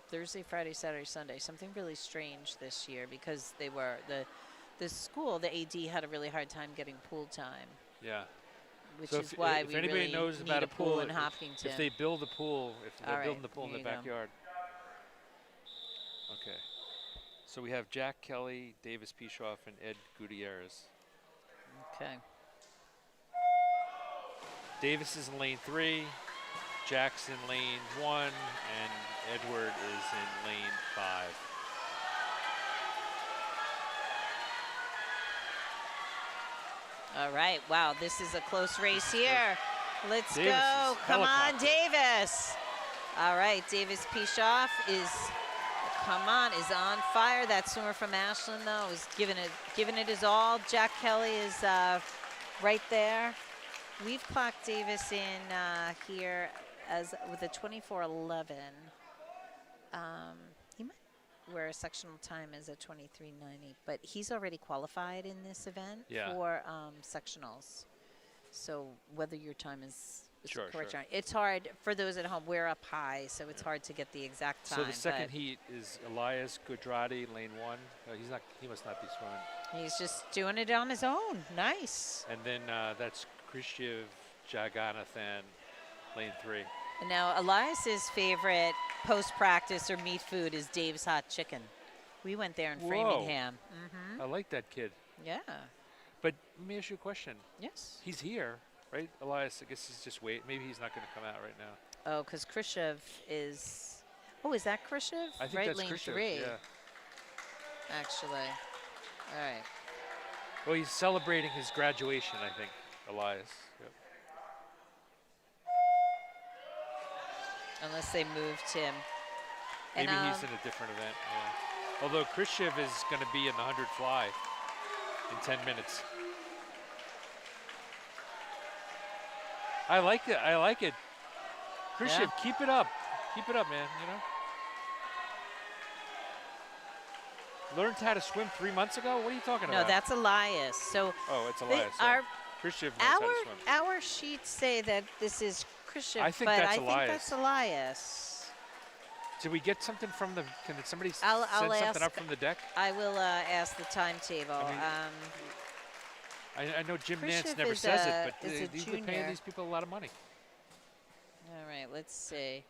Thursday, Friday, Saturday, Sunday. Something really strange this year because they were the school. The AD had a really hard time getting pool time, Yeah. which So is if, why if we anybody really knows need about a pool in if- Hopkinton. if they build a pool, if they're All building right, the pool in the here you go. backyard. Okay. So we have Jack Kelly, Davis Pishoff, and Ed Gutierrez. Okay. Davis is in lane 3, Jack's in lane 1, and Edward is in lane 5. All right. Wow, this is a close race here. Let's Davis go. is Come on, helicopter. Davis. All right, Davis Pishoff is, come on, is on fire. That swimmer from Ashland, though, is giving it his all. Jack Kelly is right there. We've clocked Davis in here as with a 24:11. He might where a sectional time is at 23:90, but he's already qualified in this event for sectionals. So whether your time is Sure, correct, sure. or not, it's hard for those at home. We're up high, so it's hard to get the exact time. So the second but heat is Elias Gudrati, lane 1. He's not. He must not be swimming. he's just doing it on his own. Nice. And then that's Khrushchev Jagannathan, lane 3. And now Elias's favorite post-practice or meet food is Dave's Hot Chicken. We went there in Whoa. Framingham. I like that kid. Yeah. But let me ask you a question. Yes. He's here, right? Elias, I guess he's just waiting. Maybe he's not going to come out right now. Oh, because Khrushchev is. Oh, is that Khrushchev? I think right, that's lane Khrushchev, 3. yeah. Actually. All right. Well, he's celebrating his graduation, I think, Elias. Yep. Unless they moved him. Maybe And, he's in a different event, yeah. Although Khrushchev is going to be in the 100 fly in 10 minutes. I like it. I like it. Khrushchev, keep it up. Keep it up, man, you know? Learned how to swim 3 months ago? What are you talking No, about? that's Elias. So Oh, it's Elias. our Khrushchev knows how to swim. our sheets say that this is Khrushchev, I think but that's I think Elias. that's Elias. Did we get something from the, can somebody I'll send something ask- up from the deck? I will ask the timetable. I mean, I know Jim Nance Khrushchev never is says a- it, but is a these are paying junior. these people a lot of money. All right, let's see.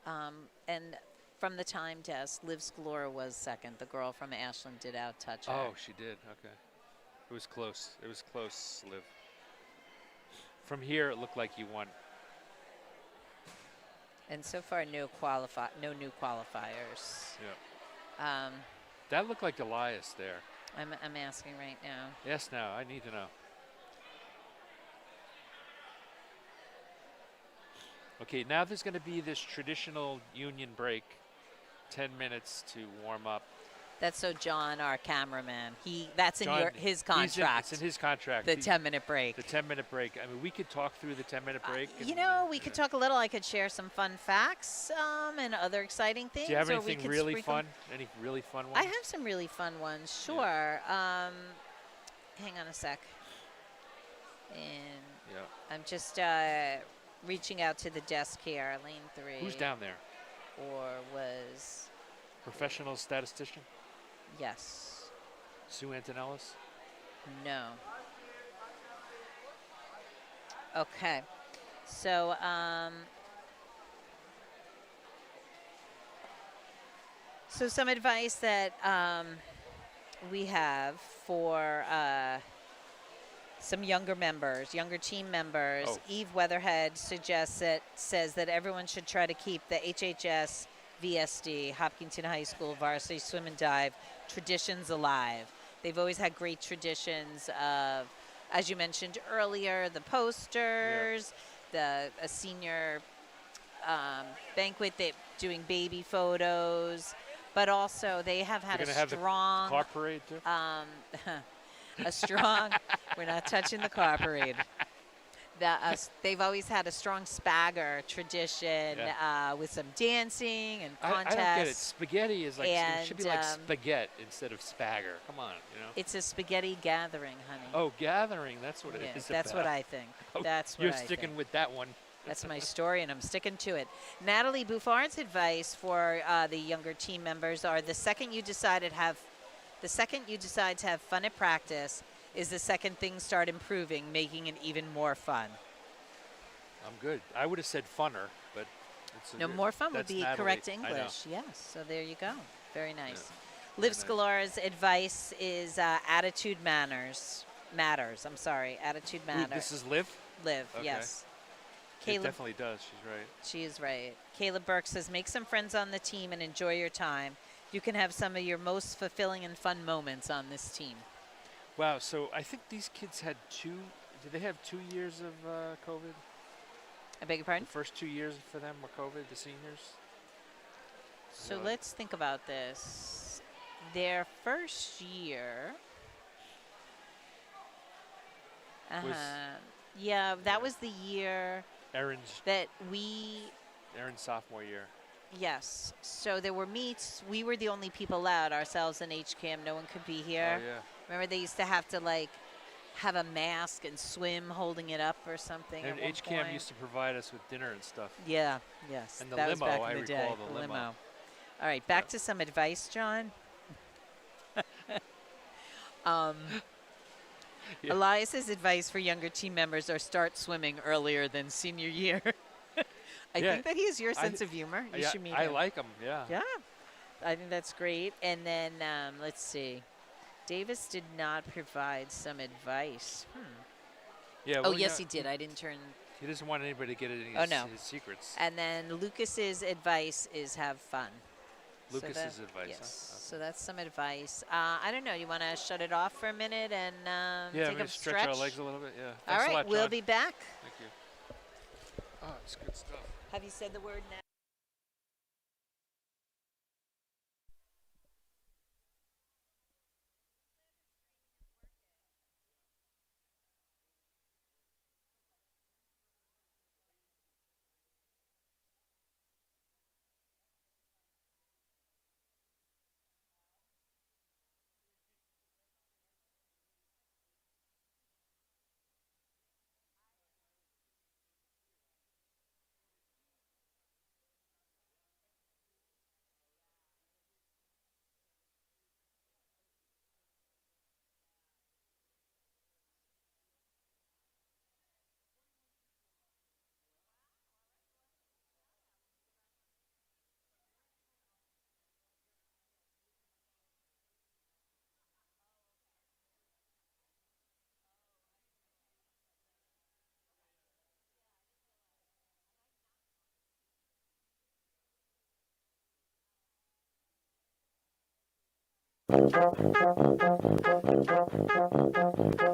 And from the time test, Liv Scalora was second. The girl from Ashland did out-touch her. Oh, she did. Okay. It was close. It was close, Liv. From here, it looked like you won. And so far, no new qualifiers. Yeah. That looked like Elias there. I'm asking right now. Yes, now. I need to know. Okay, now there's going to be this traditional union break, 10 minutes to warm up. That's so John, our cameraman, that's in John, his It's contract. in his contract. The 10-minute break. The 10-minute break. I mean, we could talk through the 10-minute break. You know, we could talk a little. I could share some fun facts and other exciting things. Do you have or we anything could really sprinkle- fun? Any really fun ones? I have some really fun ones, sure. Hang on a sec. And Yeah. I'm just reaching out to the desk here, lane 3. Who's down there? Or was, Professional statistician? yes. Sue Antonellis? No. Okay. So, so some advice that we have for some younger team members. Oh. Eve Weatherhead says that everyone should try to keep the HHS VSD, Hopkinton High School Varsity Swim and Dive traditions alive. They've always had great traditions of, as you mentioned earlier, the posters, a senior banquet, doing baby photos, but also they have had You're a gonna have the strong, car parade too? a strong. We're not touching the car parade. They've always had a strong spagger tradition with some dancing and contests. I don't get it. Spaghetti is like, it should be like And, spaghetti instead of spagger. Come on, you know? It's a spaghetti gathering, honey. Oh, gathering. That's what it Yeah, is. that's what I think. Oh, That's what You're I sticking think. with that one. That's my story, and I'm sticking to it. Natalie Buffard's advice for the younger team members are: the second you decide to have fun at practice is the second things start improving, making it even more fun. I'm good. I would have said funner, but it's No, more fun would that's be Natalie. correct I know. English. Yes, so there you go. Very nice. Yeah. Liv nice. Scalara's advice is attitude matters. I'm sorry, attitude Who, matters. this is Liv? Liv, Okay. yes. It Caleb, definitely does. She's right. she is right. Caleb Burke says, make some friends on the team and enjoy your time. You can have some of your most fulfilling and fun moments on this team. Wow. So I think these kids had did they have 2 years of COVID? I beg your The pardon? first 2 years for them were COVID, the seniors. So Yeah. let's think about this. Their first year. Was Yeah, that yeah. was the year Erin's that we. sophomore year. Yes. So there were meets. We were the only people allowed, ourselves and HCAM. No one could be here. Oh yeah. Remember, they used to have to like have a mask and swim holding it up or something. And at one HCAM point. used to provide us with dinner and stuff. Yeah. Yes. And the that was limo, back I in the day. recall the limo. All right. Back to some advice, John. Yeah. Elias's advice for younger team members are start swimming earlier than senior year. I Yeah, think that he has your sense of humor. You should meet I him. like them. Yeah. Yeah, I think that's great. And then let's see. Davis did not provide some advice. Yeah. Oh, well, yes, he did. I didn't turn. He doesn't want anybody to get any Oh, no. his secrets. And then Lucas's advice is have fun. Lucas's advice. Yes. Huh? So that's some advice. I don't know. You want to shut it off for a minute and Yeah, take maybe a stretch our legs a little bit. Yeah. All Thanks a right, lot, we'll John. be back. Thank you. Oh, it's good stuff. Have you said the word now?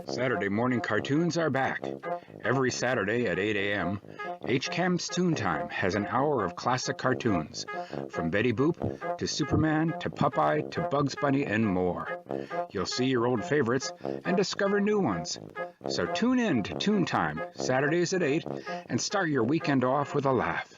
Saturday morning cartoons are back. Every Saturday at 8 a.m., HCAM's Toon Time has an hour of classic cartoons, from Betty Boop to Superman to Popeye to Bugs Bunny and more. You'll see your old favorites and discover new ones. So tune in to Toon Time, Saturdays at 8, and start your weekend off with a laugh.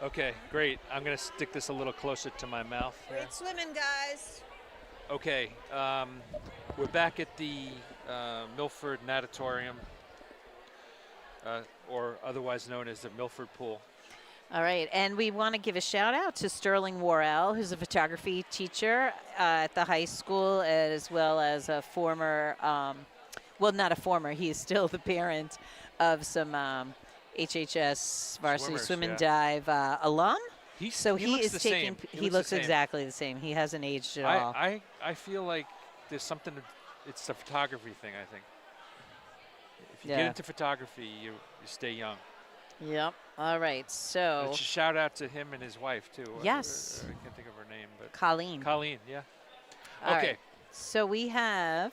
Okay, great. I'm gonna stick this a little closer to my mouth. here. Great swimming, guys. Okay, we're back at the Milford Natatorium, or otherwise known as the Milford Pool. All right, and we want to give a shout out to Sterling Worrell, who's a photography teacher at the high school, as well as a former, well, not a former, he is still the parent of some HHS Varsity Swimmers, Swim and yeah. Dive alum. So he he looks is the taking. same. He looks the same. exactly the same. He hasn't aged at all. I feel like there's something. It's a photography thing. I think. If you get Yeah. into photography, you stay young. Yep. All right. So Let's just shout out to him and his wife too. Yes. I can't think of her name, but Colleen. Colleen. Yeah. All Okay. right. So we have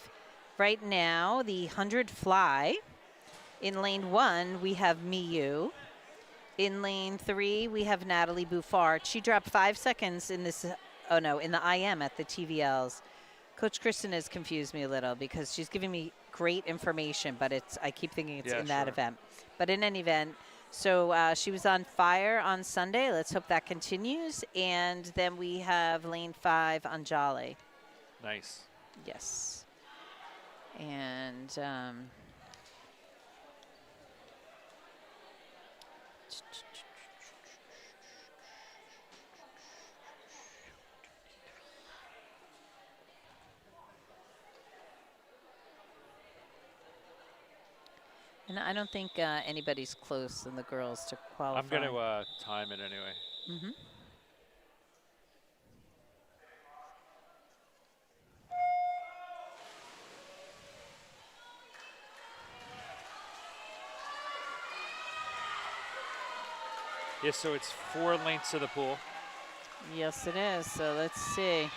right now the 100 fly. In lane 1, we have Miyu. In lane 3, we have Natalie Buffard. She dropped 5 seconds in this, in the IM at the TVLs. Coach Kristen has confused me a little because she's giving me great information, but I keep thinking it's in that sure. event. But in any event, so she was on fire on Sunday. Let's hope that continues. And then we have lane 5, Anjali. Nice. Yes. And I don't think anybody's close in the girls to qualify. I'm going to time it anyway. Mm-hmm. Yeah, so it's 4 lengths to the pool. Yes, it is. So let's see.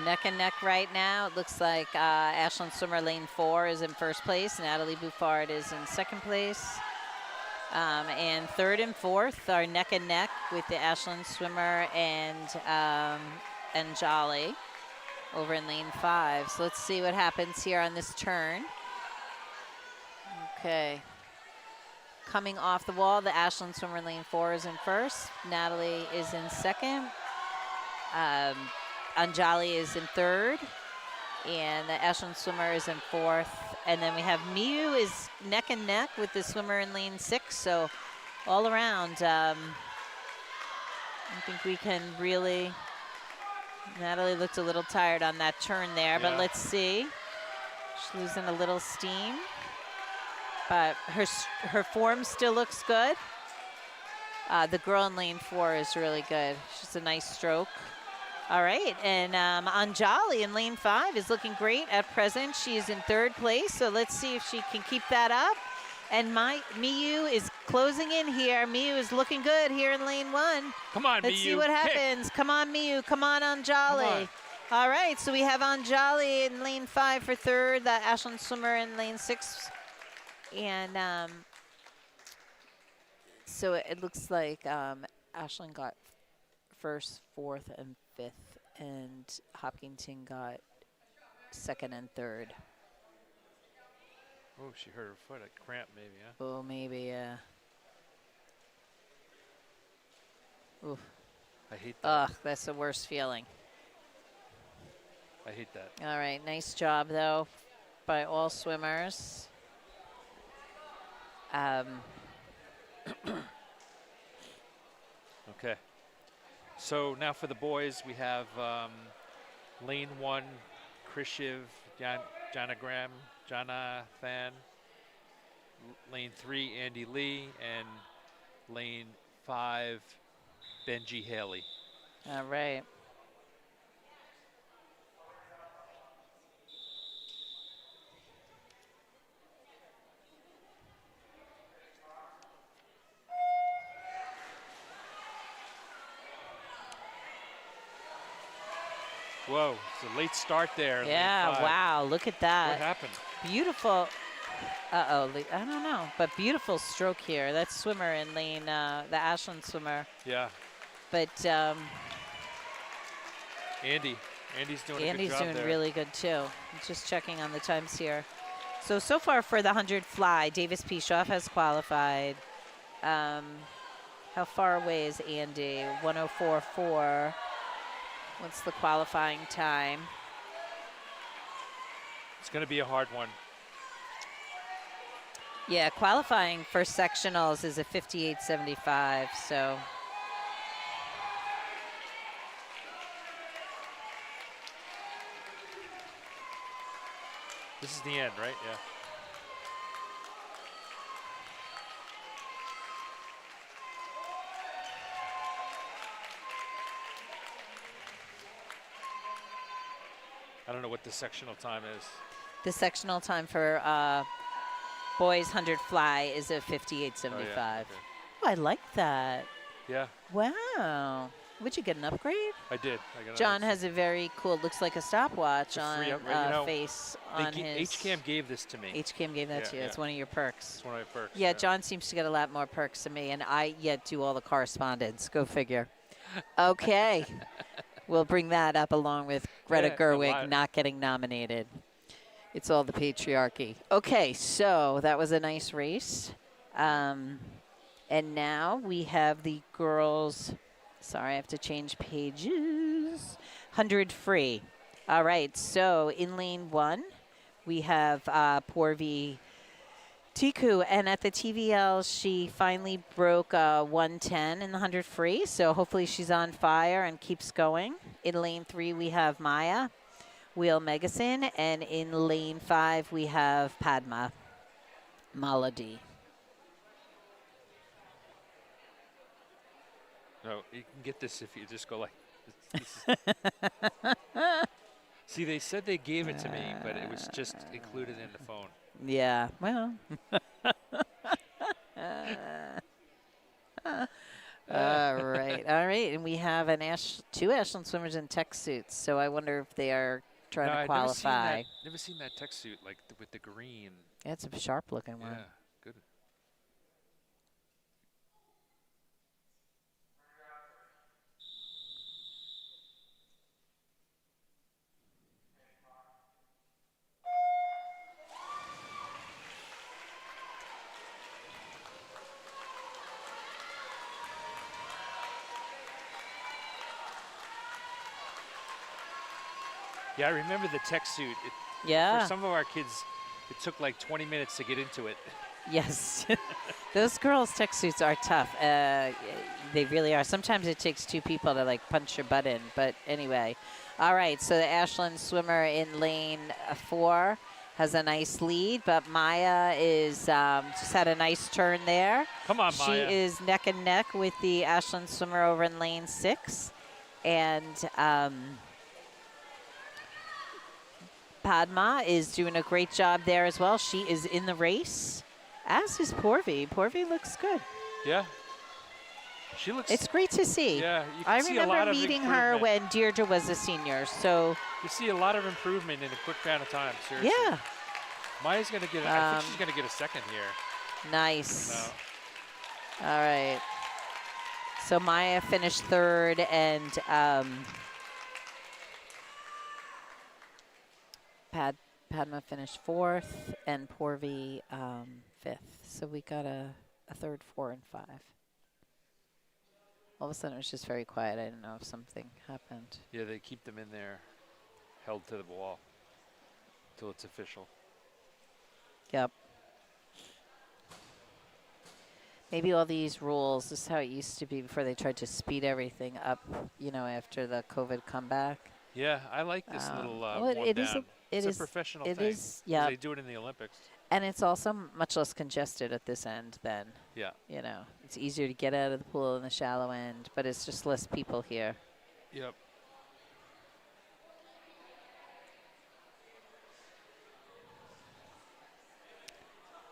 Neck and neck right now. It looks like Ashland Swimmer lane 4 is in first place. Natalie Buffard is in second place. And third and fourth are neck and neck with the Ashland Swimmer and Jolly over in lane 5. So let's see what happens here on this turn. Okay. Coming off the wall, the Ashland Swimmer lane 4 is in first. Natalie is in second. Anjali is in third. And the Ashland Swimmer is in fourth. And then we have Miyu is neck and neck with the swimmer in lane 6. So all around, I think we can really, Natalie looked a little tired on that turn there, but let's see. She's losing a little steam. But her form still looks good. The girl in lane 4 is really good. She's a nice stroke. All right, and Anjali in lane 5 is looking great at present. She is in third place, so let's see if she can keep that up. And Miyu is closing in here. Miyu is looking good here in lane 1. Come on, Miyu. Let's see what happens. Kick. Come on, Miyu. Come on, Anjali. Come on. All right, so we have Anjali in lane 5 for third, the Ashland Swimmer in lane 6. And so it looks like Ashland got first, fourth, and fifth, and Hopkinton got second and third. Oh, she hurt her foot. A cramp, maybe, huh? Oh, maybe, yeah. Oof. I hate that. Ugh, that's the worst feeling. I hate that. All right, nice job, though, by all swimmers. Okay. So now for the boys, we have lane 1, Krishiv, Jonathan. Lane 3, Andy Lee, and lane 5, Benji Haley. All right. Whoa, it's a late start there. Yeah, wow, look at that. What happened? Beautiful. I don't know, but beautiful stroke here. That's swimmer in lane, the Ashland swimmer. Yeah. But Andy's doing a good Andy's job doing there. really good too. I'm just checking on the times here. So far for the 100 fly, Davis Pishoff has qualified. How far away is Andy? 104.4. What's the qualifying time? It's going to be a hard one. Yeah, qualifying for sectionals is a 58.75, so. This is the end, right? Yeah. I don't know what the sectional time is. The sectional time for boys 100 fly is a 58.75. Oh, yeah. Okay. Oh, I like that. Yeah, Wow. Would you get an upgrade? I did. I got John another has a very cool, looks like a stopwatch It's a on free upgrade. You know, face They on his. HCAM gave this to me. HCAM gave that Yeah, to you. It's yeah. one of your perks. It's one of my perks. Yeah, John seems to get a lot more perks than me, and I yet do all the correspondence. Go figure. Okay. We'll bring that up along with Greta Yeah, a Gerwig lot. not getting nominated. It's all the patriarchy. Okay, so that was a nice race. And now we have the girls. Sorry, I have to change pages. 100 free. All right, so in lane 1, we have Porvi Tiku, and at the TVL, she finally broke 110 in the 100 free, so hopefully she's on fire and keeps going. In lane 3, we have Maya Wheel Megasin, and in lane 5, we have Padma Maladi. No, you can get this if you just go like. See, they said they gave it to me, but it was just included in the phone. Yeah, well. All right, and we have two Ashland swimmers in tech suits, so I wonder if they are trying No, to I'd qualify. Never seen that tech suit like with the green. Yeah, it's a sharp-looking one. Yeah, good. Yeah, I remember the tech suit. Yeah. For some of our kids, it took like 20 minutes to get into it. Yes. Those girls' tech suits are tough. They really are. Sometimes it takes 2 people to like punch your butt in. But anyway. All right. So the Ashland swimmer in lane 4 has a nice lead, but Maya is just had a nice turn there. Come on, Maya. She is neck and neck with the Ashland swimmer over in lane 6. And Padma is doing a great job there as well. She is in the race, as is Porvi. Porvi looks good. Yeah. She looks. It's great to see. Yeah, you can I see a lot remember of meeting her improvement. when Deirdre was a senior, so. You see a lot of improvement in a quick amount of time, seriously. Yeah. Maya's going to get, I think she's going to get a second here. Nice. No. All right. So Maya finished 3rd, and Padma finished 4th, and Porvi 5th. So we got a 3rd, 4, and 5. All of a sudden, it was just very quiet. I didn't know if something happened. Yeah, they keep them in there, held to the wall, until it's official. Yep. Maybe all these rules, this is how it used to be before they tried to speed everything up, you know, after the COVID comeback. Yeah, I like this little well, one it is down. It's a professional it thing. is, yeah. They do it in the Olympics. And it's also much less congested at this end than, Yeah. you know, it's easier to get out of the pool in the shallow end, but it's just less people here. Yep.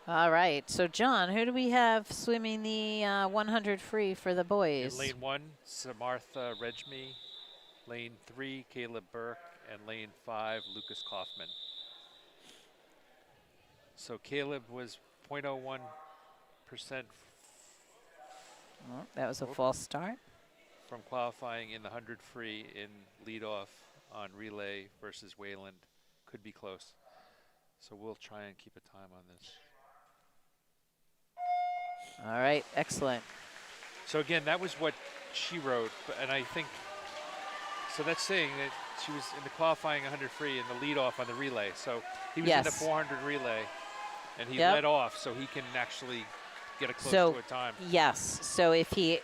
All right. So, John, who do we have swimming the 100 free for the boys? In lane 1, Samartha Rejmi. Lane 3, Caleb Burke. And lane 5, Lucas Kaufman. So Caleb was 0.01%. Oh, that was a false start. From qualifying in the 100 free in leadoff on relay versus Wayland. Could be close. So we'll try and keep a time on this. All right, excellent. So again, that was what she wrote, and I think, so that's saying that she was in the qualifying 100 free in the leadoff on the relay. So he was in the 400 relay, and he led off, so he can actually get a close to a time. Yes, so if he,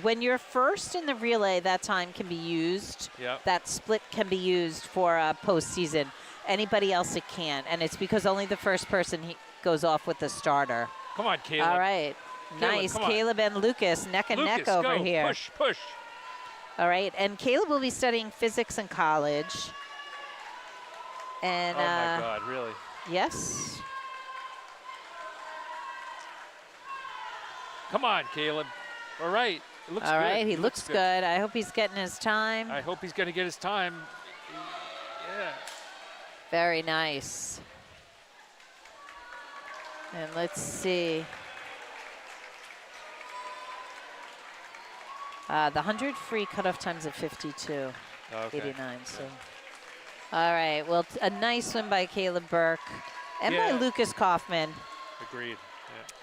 when you're first in the relay, that time can be used. Yep. That split can be used for postseason. Anybody else it can't, and it's because only the first person goes off with the starter. Come on, Caleb. All right. Nice. Caleb and Lucas neck and neck over here. Push, push. All right. And Caleb will be studying physics in college. And Oh my God, really? yes. Come on, Caleb. All right. It looks All good. right, he looks good. I hope he's getting his time. I hope he's going to get his time. Yeah. Very nice. And let's see. The 100 free cutoff time's at 52, Okay. 89. So, all right. Well, a nice swim by Caleb Burke and by Yeah. Lucas Kaufman. Agreed.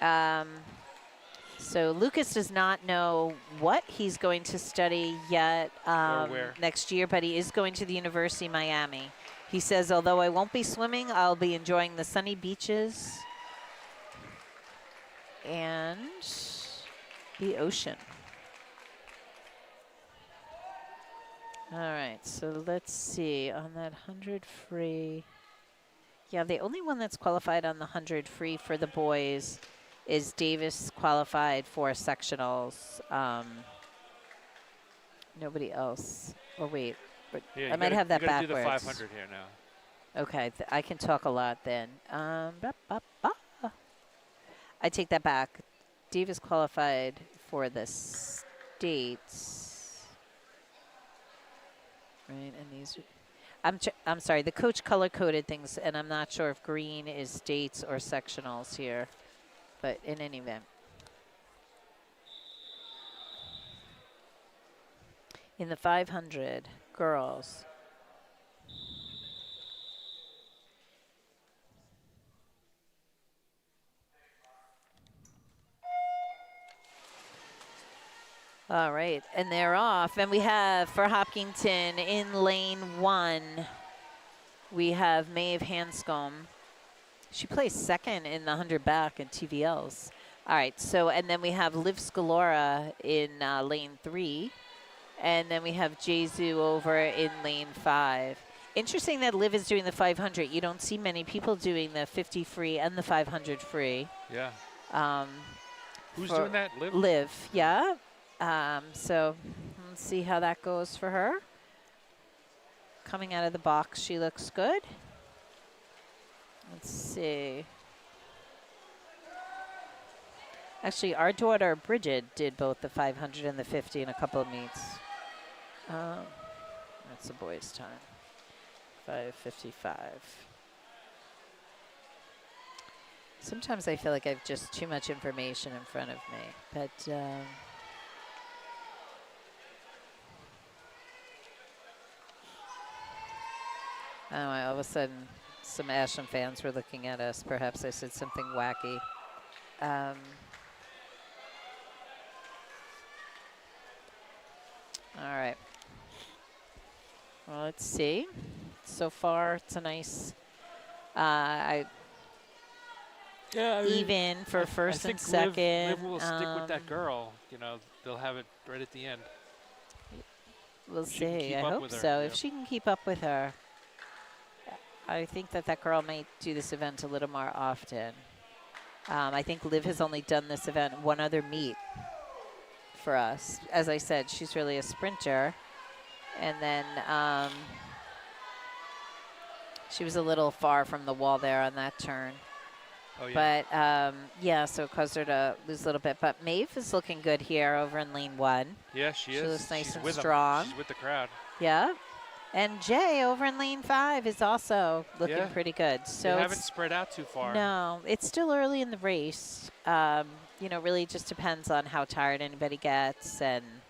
Yeah. So Lucas does not know what he's going to study yet where. next year, but he is going to the University of Miami. He says, although I won't be swimming, I'll be enjoying the sunny beaches and the ocean. All right, so let's see. On that 100 free, yeah, the only one that's qualified on the 100 free for the boys is Davis qualified for sectionals. Nobody else. Oh, wait. Yeah, I might have that you gotta backwards. do the 500 here now. Okay, I can talk a lot then. I take that back. Davis qualified for the states. Right, and these I'm sorry, the coach color-coded things, and I'm not sure if green is states or sectionals here. But in any event. In the 500 girls. All right, and they're off. And we have for Hopkinton in lane 1, we have Maeve Hanscom. She placed second in the 100 back in TVLs. All right, so, and then we have Liv Scalora in lane 3. And then we have Jesu over in lane 5. Interesting that Liv is doing the 500. You don't see many people doing the 50 free and the 500 free. Yeah. Who's doing that? Liv? Liv, yeah. So let's see how that goes for her. Coming out of the box, she looks good. Let's see. Actually, our daughter Bridget did both the 500 and the 50 in a couple of meets. That's the boys' time. 5:55. Sometimes I feel like I have just too much information in front of me, but I don't know, all of a sudden some Ashland fans were looking at us. Perhaps I said something wacky. All right. Well, let's see. So far, it's a nice even for first and second. Liv will stick with that girl. You know, they'll have it right at the end. We'll She can see. keep I up hope with her, so. yeah. If she can keep up with her, I think that girl might do this event a little more often. I think Liv has only done this event one other meet for us. As I said, she's really a sprinter. And then she was a little far from the wall there on that turn. Oh, yeah. But, yeah, so it caused her to lose a little bit. But Maeve is looking good here over in lane 1. Yeah, she is. She looks nice She's and with 'em. strong. She's with the crowd. Yeah. And Jay over in lane 5 is also looking Yeah. pretty good. So They haven't spread out too far. no, it's still early in the race. You know, really just depends on how tired anybody gets and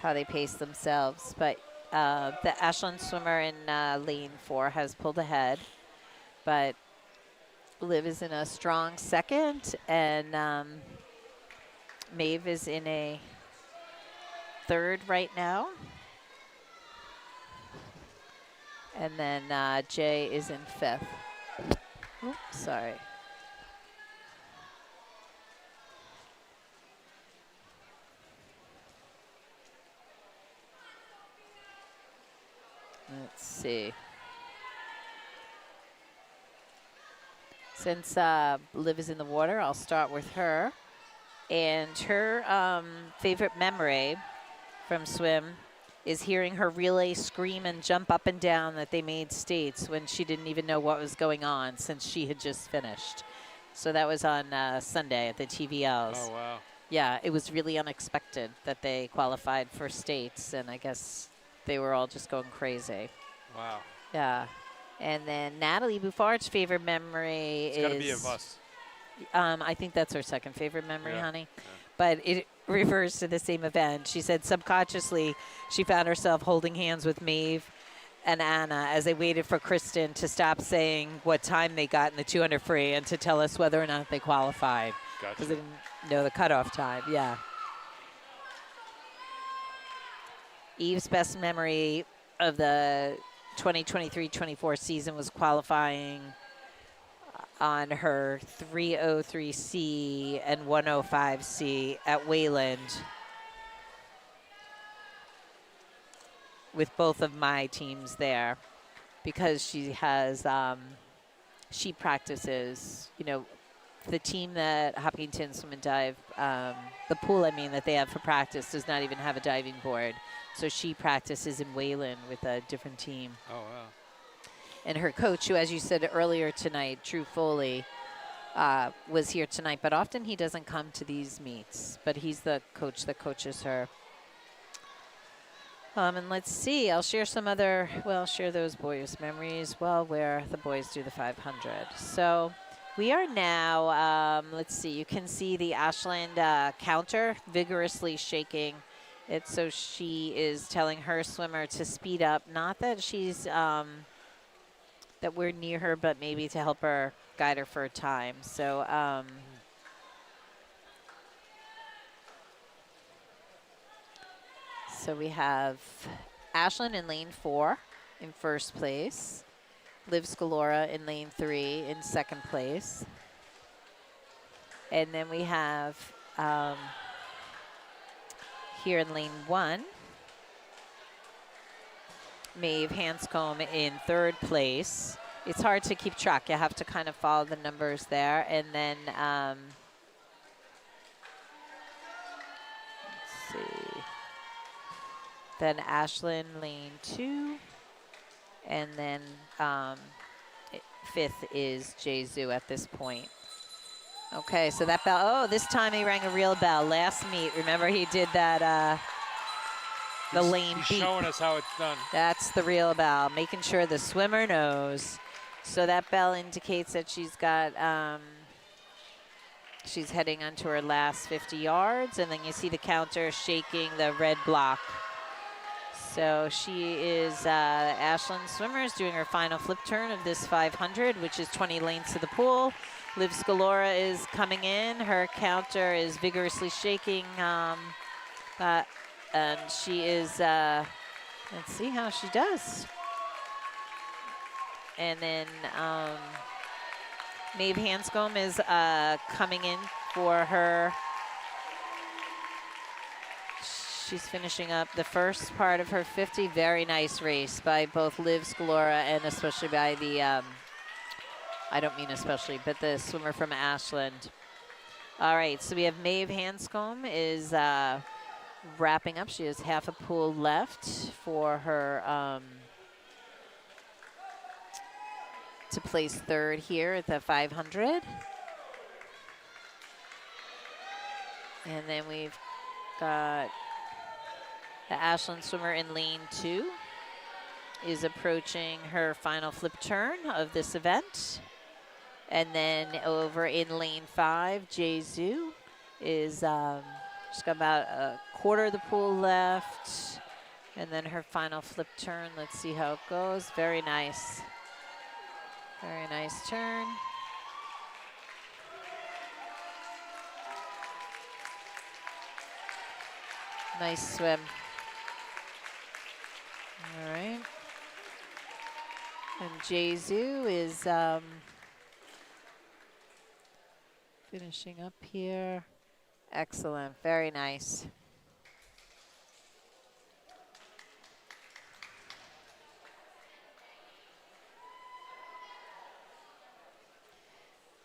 how they pace themselves. But the Ashland swimmer in lane 4 has pulled ahead. But Liv is in a strong second, and Maeve is in a third right now. And then Jay is in 5th. Oops, sorry. Let's see. Since Liv is in the water, I'll start with her. And her favorite memory from swim is hearing her relay scream and jump up and down that they made states when she didn't even know what was going on since she had just finished. So that was on Sunday at the TVLs. Oh, wow. Yeah, it was really unexpected that they qualified for states, and I guess they were all just going crazy. Wow. Yeah. And then Natalie Bouffard's favorite memory It's is... got to be a bus. I think that's her second favorite memory, Yeah, honey. yeah. But it refers to the same event. She said subconsciously she found herself holding hands with Maeve and Anna as they waited for Kristen to stop saying what time they got in the 200 free and to tell us whether or not they qualified. Gotcha. Because they didn't know the cutoff time, yeah. Eve's best memory of the 2023-24 season was qualifying on her 303C and 105C at Wayland with both of my teams there, because she has, she practices, you know, the team that Hopkinton Swim and Dive, the pool, I mean, that they have for practice does not even have a diving board. So she practices in Wayland with a different team. Oh, wow. And her coach, who, as you said earlier tonight, Drew Foley, was here tonight. But often he doesn't come to these meets. But he's the coach that coaches her. And let's see. I'll share some other, well, share those boys' memories, well, where the boys do the 500. So we are now, let's see. You can see the Ashland counter vigorously shaking it. So she is telling her swimmer to speed up. Not that she's... that we're near her, but maybe to help her guide her for a time. So, so we have Ashland in lane 4 in first place. Liv Scalora in lane 3 in second place. And then we have here in lane 1, Maeve Hanscombe in third place. It's hard to keep track. You have to kind of follow the numbers there. And then, let's see. Then Ashland, lane 2. And then fifth is Jesu at this point. Okay, so that bell, oh, this time he rang a real bell. Last meet, remember he did that, the lane beep. He's showing us how it's done. That's the real bell, making sure the swimmer knows. So that bell indicates that she's got, she's heading onto her last 50 yards, and then you see the counter shaking the red block. So she is, Ashland Swimmers doing her final flip turn of this 500, which is 20 lengths to the pool. Liv Scalora is coming in. Her counter is vigorously shaking, and she is, let's see how she does. And then Maeve Hanscombe is coming in for her. She's finishing up the first part of her 50. Very nice race by both Liv Scalora and especially by the, I don't mean especially, but the swimmer from Ashland. All right, so we have Maeve Hanscombe is wrapping up. She has half a pool left for her to place third here at the 500. And then we've got the Ashland swimmer in lane 2 is approaching her final flip turn of this event. And then over in lane 5, Jesu is she's got about a quarter of the pool left. And then her final flip turn. Let's see how it goes. Very nice. Very nice turn. Nice swim. All right. And Jesu is finishing up here. Excellent. Very nice.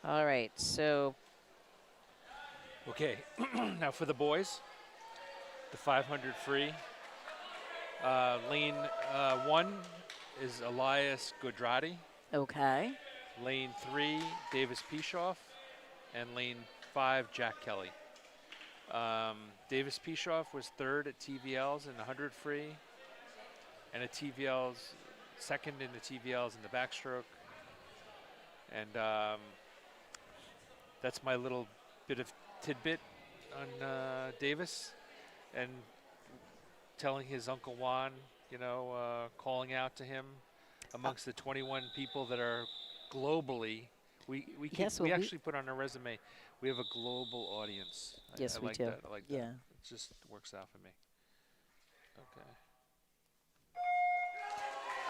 All right, so. Okay, now for the boys, the 500 free. Lane 1 is Elias Godrati. Okay. Lane 3, Davis Pishoff. And lane 5, Jack Kelly. Davis Pishoff was third at TVLs in 100 free. And at TVLs, second in the TVLs in the backstroke. And that's my little bit of tidbit on Davis. And telling his Uncle Juan, calling out to him amongst the 21 people that are globally. We Yes, well, we- actually put on our resume, we have a global audience. Yes, I we like do. that. I like Yeah. that. It just works out for me. Okay.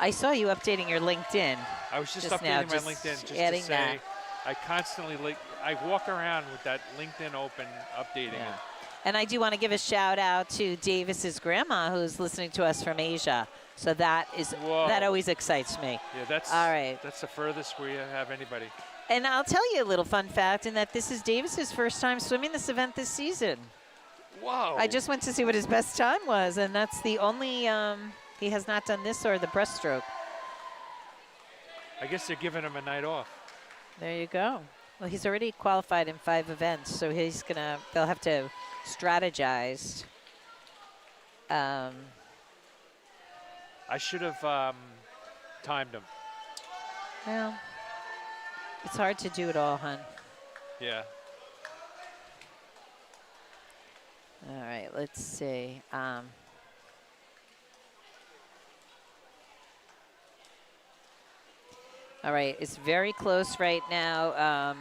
I saw you updating your LinkedIn. I was just Just now, updating my just LinkedIn just to adding say that. I constantly I walk around with that LinkedIn open, updating Yeah. it. And I do want to give a shout out to Davis's grandma who's listening to us from Asia. So that Whoa. always excites me. Yeah, that's All right. That's the furthest we have anybody. And I'll tell you a little fun fact in that this is Davis's first time swimming this event this season. Whoa. I just went to see what his best time was, and that's the only he has not done this or the breaststroke. I guess they're giving him a night off. There you go. Well, he's already qualified in 5 events, so they'll have to strategize. I should have timed him. Well, it's hard to do it all, hon. Yeah. All right, let's see. All right, it's very close right now.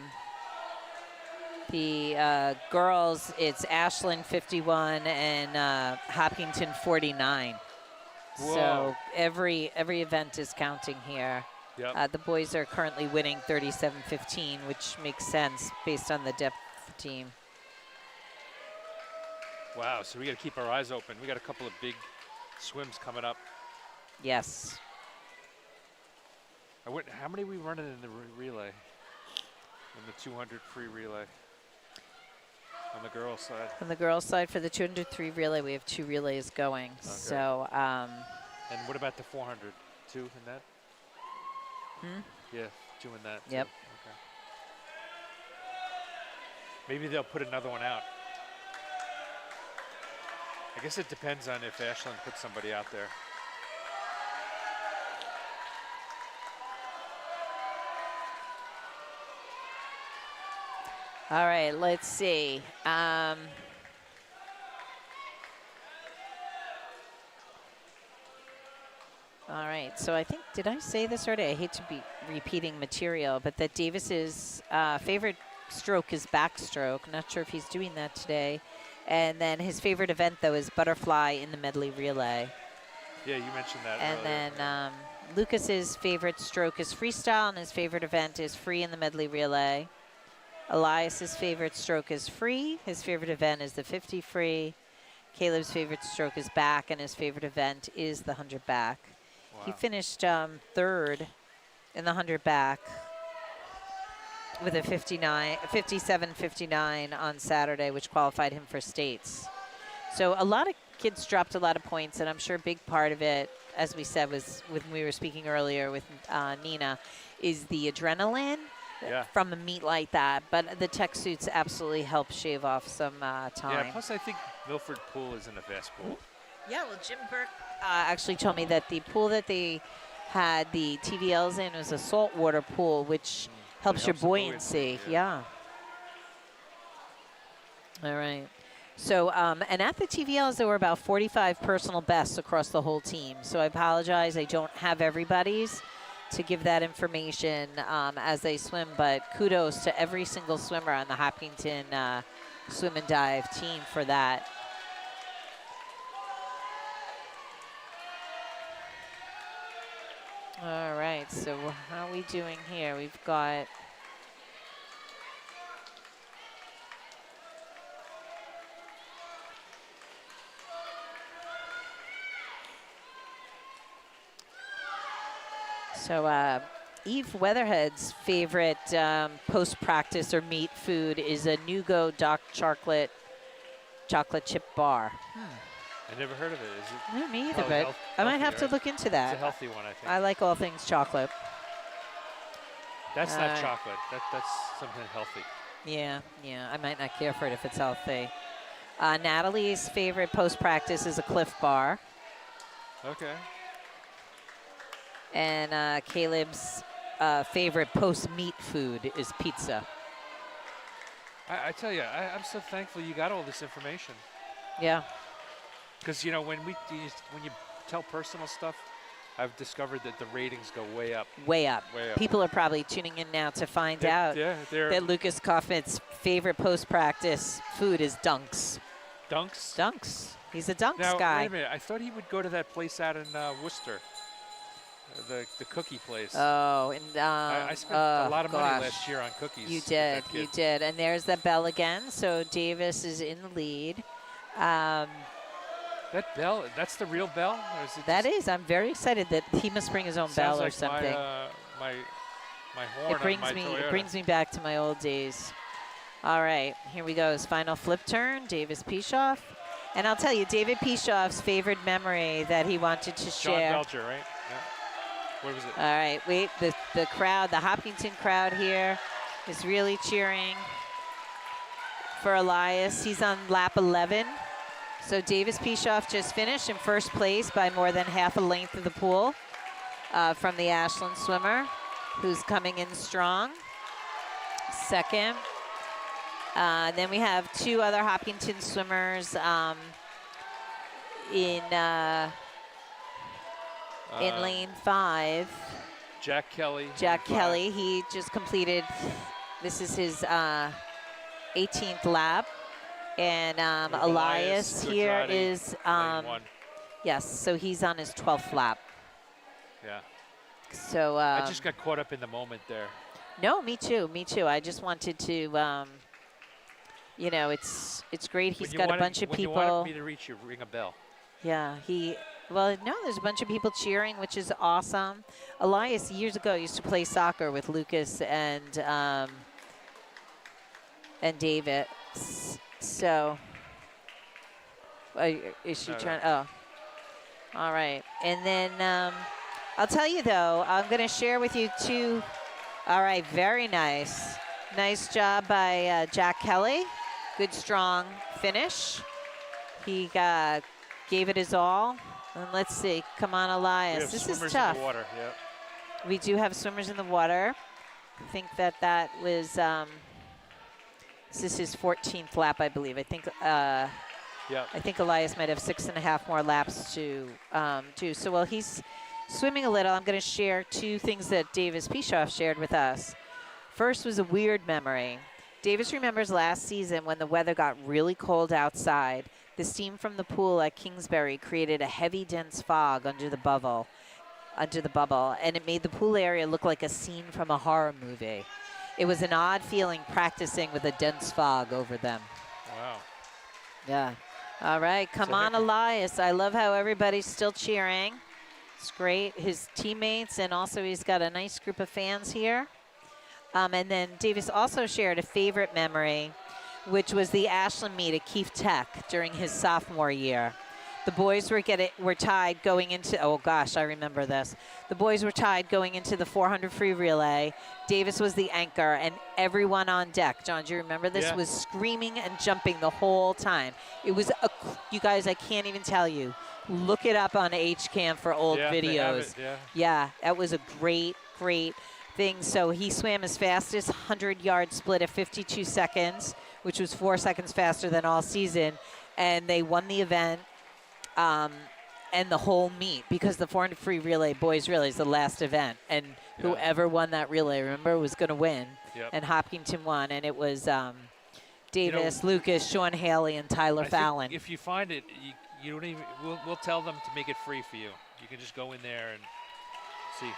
The girls, it's Ashland 51 and Hopkinton 49. Whoa. So every event is counting here. Yep. The boys are currently winning 37-15, which makes sense based on the depth of the team. Wow, so we got to keep our eyes open. We got a couple of big swims coming up. Yes. How many are we running in the relay? In the 200 free relay? On the girls' side. On the girls' side for the 203 relay, we have 2 relays going. Okay. So, And what about the 400? 2 in that? Yeah, 2 in that. Yep. Too. Okay. Maybe they'll put another one out. I guess it depends on if Ashland puts somebody out there. all right, let's see. All right, so I think, did I say this already? I hate to be repeating material, but that Davis's favorite stroke is backstroke. Not sure if he's doing that today. And then his favorite event, though, is butterfly in the medley relay. Yeah, you mentioned that And earlier. then Lucas's favorite stroke is freestyle, and his favorite event is free in the medley relay. Elias's favorite stroke is free. His favorite event is the 50 free. Caleb's favorite stroke is back, and his favorite event is the 100 back. He Wow. finished third in the 100 back with a 57-59 on Saturday, which qualified him for states. So a lot of kids dropped a lot of points, and I'm sure a big part of it, as we said, was when we were speaking earlier with Nina, is the adrenaline Yeah. from a meet like that. But the tech suits absolutely help shave off some Yeah, time. plus I think Milford Pool isn't a fast pool. Yeah, well, Jim Burke actually told me that the pool that they had the TVLs in was a saltwater pool, which helps your helps the buoyancy. buoyancy, Yeah. All right. So, and at the TVLs, there were about 45 personal bests across the whole team. So I apologize, I don't have everybody's to give that information as they swim, but kudos to every single swimmer on the Hopkinton swim and dive team for that. All right, so how are we doing here? We've got Eve Weatherhead's favorite post-practice or meet food is a Nugo dark chocolate chip bar. I never heard of it. Is it? No, me either, Probably but I might healthy, have to right? look into It's that. a healthy one, I think. I like all things chocolate. That's not chocolate. That's something healthy. Yeah, I might not care for it if it's healthy. Natalie's favorite post-practice is a Cliff Bar. Okay. And Caleb's favorite post-meet food is pizza. I tell you, I'm so thankful you got all this information. Yeah. Because, you know, when you tell personal stuff, I've discovered that the ratings go way up. Way up. Way up. People are probably tuning in now to find out that Lucas Kaufman's favorite post-practice food is dunks. Dunks? Dunks. He's a dunks Now, guy. wait a minute. I thought he would go to that place out in Worcester, the cookie place. Oh, and I spent a lot of money gosh. last year on cookies. You with did, that kid. you did. And there's the bell again. So Davis is in the lead. That bell, that's the real bell? Or is it That just, is. I'm very excited that he must bring his own bell sounds or like something. my horn It brings on my me. Toyota. It brings me back to my old days. All right, here we go. His final flip turn, Davis Pishoff. And I'll tell you, David Pishoff's favorite memory that he wanted to John share. Belcher, right? Yeah. What was it? All right, wait. The crowd, the Hopkinton crowd here, is really cheering for Elias. He's on lap 11. So Davis Pishoff just finished in first place by more than half a length of the pool from the Ashland swimmer, who's coming in strong. Second. Then we have two other Hopkinton swimmers in lane 5. Jack Kelly. Jack lane Kelly, he just completed, this is his 18th lap. And Elias here Gujarati, is, lane 1. yes, so he's on his 12th lap. Yeah. So I just got caught up in the moment there. no, me too. I just wanted to, you know, it's great. He's got a bunch of when people. you wanted me to reach you, ring a bell. Yeah, well, no, there's a bunch of people cheering, which is awesome. Elias, years ago, used to play soccer with Lucas and David. So, is she trying? Oh, all right. And then I'll tell you, though, I'm going to share with you two. All right, very nice. Nice job by Jack Kelly. Good, strong finish. He gave it his all. And let's see. Come on, Elias. This is tough. In the water, yeah. We do have swimmers in the water. I think that was, this is his 14th lap, I believe. I think I think Elias might have 6.5 more laps to do. So while he's swimming a little, I'm going to share two things that Davis Pishoff shared with us. First was a weird memory. Davis remembers last season when the weather got really cold outside. The steam from the pool at Kingsbury created a heavy, dense fog under the bubble, and it made the pool area look like a scene from a horror movie. It was an odd feeling practicing with a dense fog over them. Wow. Yeah. All right, come on, Elias. I love how everybody's still cheering. It's great. His teammates, and also he's got a nice group of fans here. And then Davis also shared a favorite memory, which was the Ashland meet at Keefe Tech during his sophomore year. The boys were tied going into, oh gosh, I remember this. The boys were tied going into the 400 free relay. Davis was the anchor, and everyone on deck, John, do you remember this? Yeah. Was screaming and jumping the whole time. It was, you guys, I can't even tell you. Look it up on HCAM for old Yeah, they have videos. it, Yeah, that was a great thing. So he swam his fastest 100-yard split at 52 seconds, which was 4 seconds faster than all season, and they won the event. And the whole meet, because the 400 free relay boys relay is the last event, and whoever won that relay, remember, was going to win. Yep. And Hopkinton won, and it was Davis, Lucas, Sean Haley, and Tyler I Fallon. think if you find it, you don't even. We'll tell them to make it free for you. You can just go in there and see if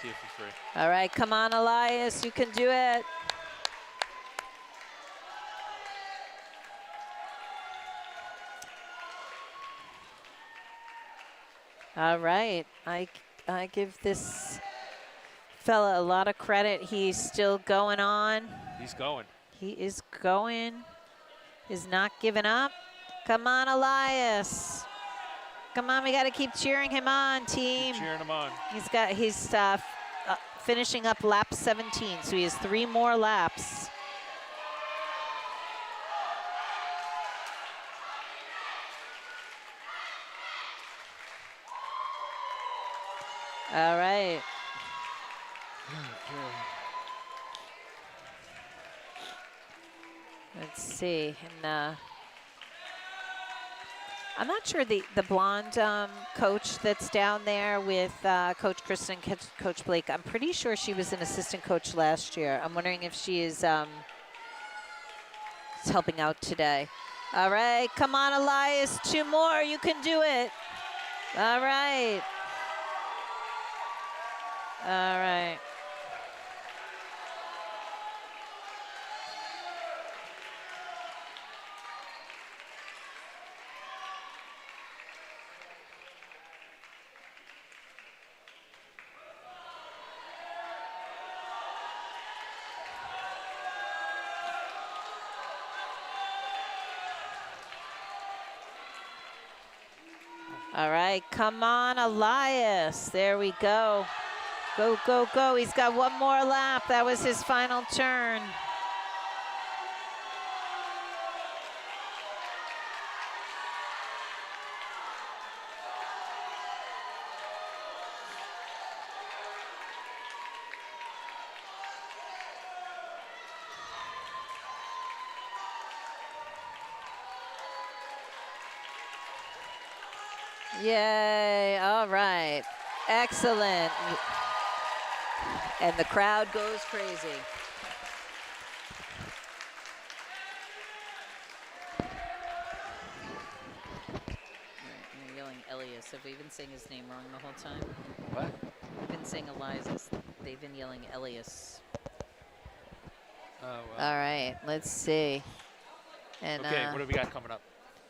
it's free. All right, come on, Elias, you can do it. All right, I give this fella a lot of credit. He's still going on. He's going. He is going. Is not giving up. Come on, Elias. Come on, we got to keep cheering him on, team. Keep cheering him on. He's finishing up lap 17, so he has 3 more laps. All right. Let's see. And I'm not sure the blonde coach that's down there with Coach Kristen, Coach Blake. I'm pretty sure she was an assistant coach last year. I'm wondering if she is helping out today. All right, come on, Elias. 2 more. You can do it. All right. All right. All right, come on, Elias. There we go. Go, go, go. He's got 1 more lap. That was his final turn. Yay, all right. Excellent. And the crowd goes crazy. You're yelling Elias. Have we been saying his name wrong the whole time? What? We've been saying Elias. They've been yelling Elias. Oh, well. All right, let's see. And Okay, what do we got coming up?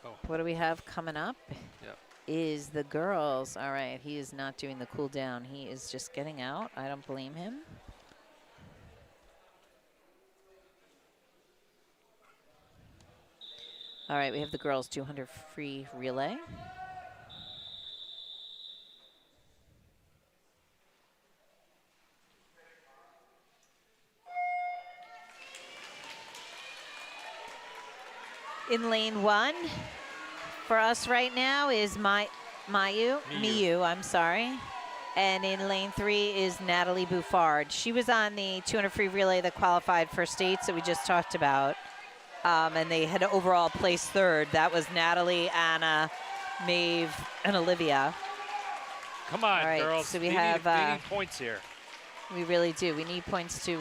Oh, what do we have coming up? yeah. Is the girls. All right, he is not doing the cool down. He is just getting out. I don't blame him. All right, we have the girls 200 free relay. In lane 1 for us right now is Miyu, I'm sorry. And in lane 3 is Natalie Buffard. She was on the 200 free relay that qualified for states that we just talked about. And they had overall placed 3rd. That was Natalie, Anna, Maeve, and Olivia. Come on, All right, girls. so we They have, need points here. We really do. We need points to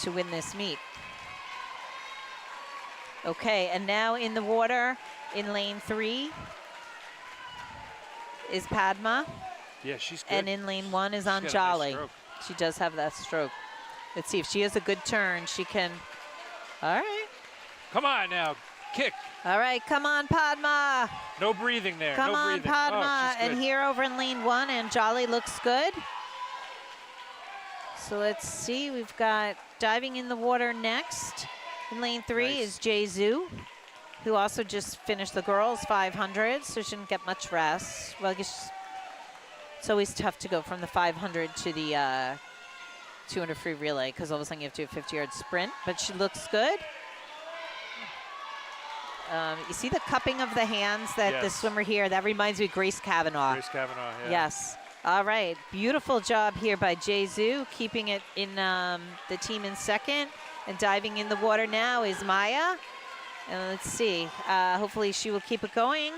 win this meet. Okay, and now in the water in lane 3 is Padma. Yeah, she's good. And in lane 1 is She's got a nice Anjali. stroke. She does have that stroke. Let's see if she has a good turn. She can. All right. Come on now. Kick. All right, come on, Padma. No breathing there. Come no on, breathing. Padma. Oh, she's And good. here over in lane 1, Anjali looks good. So let's see. We've got diving in the water next. In lane 3 Nice. is Jay Zhu, who also just finished the girls 500, so she didn't get much rest. Well, I guess it's always tough to go from the 500 to the 200 free relay because all of a sudden you have to do a 50-yard sprint, but she looks good. You see the cupping of the hands that the Yes. swimmer here, that reminds me of Grace Kavanaugh. Grace Kavanaugh, yeah. Yes. All right. Beautiful job here by Jay Zhu, keeping it in the team in 2nd. And diving in the water now is Maya. And let's see. Hopefully she will keep it going.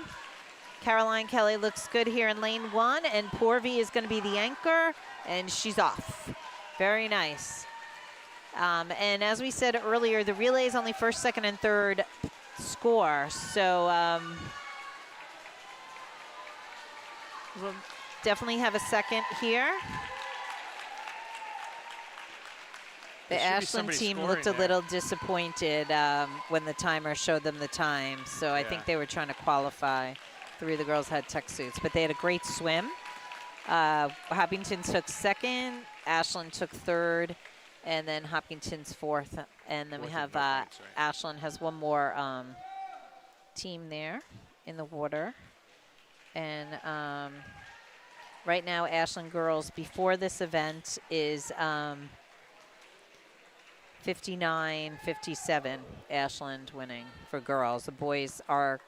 Caroline Kelly looks good here in lane 1. And Porvi is going to be the anchor. And she's off. Very nice. And as we said earlier, the relay is only 1st, 2nd, and 3rd score. So we'll definitely have a 2nd here. The Ashland team looked a little disappointed when the timer showed them the time. So I think they were trying to qualify. 3 of the girls had tech suits, but they had a great swim. Hopkinton took 2nd, Ashland took 3rd, and then Hopkinton's 4th. And then we have Ashland has 1 more team there in the water. And right now, Ashland girls before this event is 59-57. Ashland winning for girls. The boys are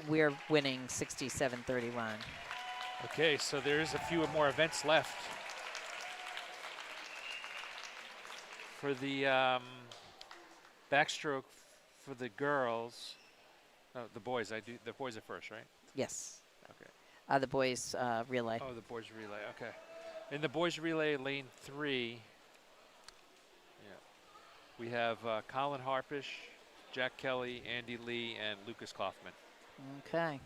we're winning 67-31. Okay, so there's a few more events left. For the backstroke for the girls, the boys. The boys are first, right? Yes. Okay. The boys relay. Oh, the boys relay. Okay. In the boys relay, lane 3, we have Colin Harpish, Jack Kelly, Andy Lee, and Lucas Kaufman. Okay.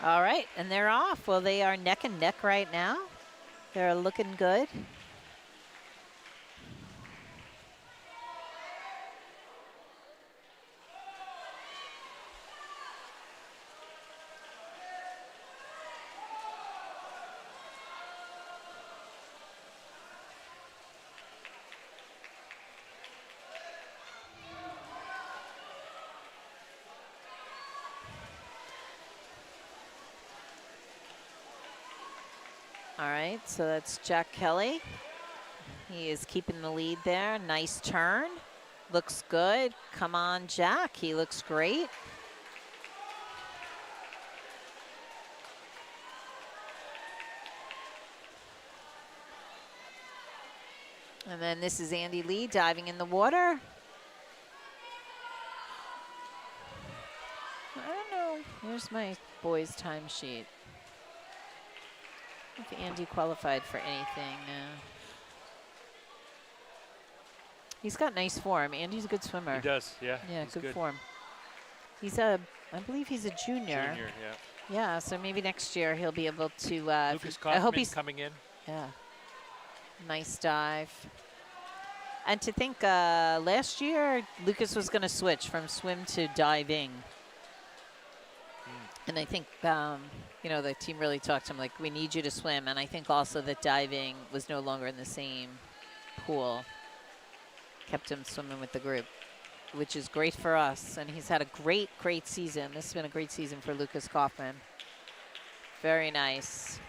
All right, and they're off. Well, they are neck and neck right now. They're looking good. All right, so that's Jack Kelly. He is keeping the lead there. Nice turn. Looks good. Come on, Jack. He looks great. And then this is Andy Lee diving in the water. I don't know. Here's my boys' timesheet. If Andy qualified for anything. He's got nice form. Andy's a good swimmer. He does, yeah. Yeah, he's good form. He's I believe he's a junior. Junior, yeah. Yeah, so maybe next year he'll be able to. Lucas I hope Kaufman he's coming in. Yeah. Nice dive. And to think last year, Lucas was going to switch from swim to diving. And I think, you know, the team really talked to him like, we need you to swim. And I think also that diving was no longer in the same pool. Kept him swimming with the group, which is great for us. And he's had a great, great season. This has been a great season for Lucas Kaufman. Very nice.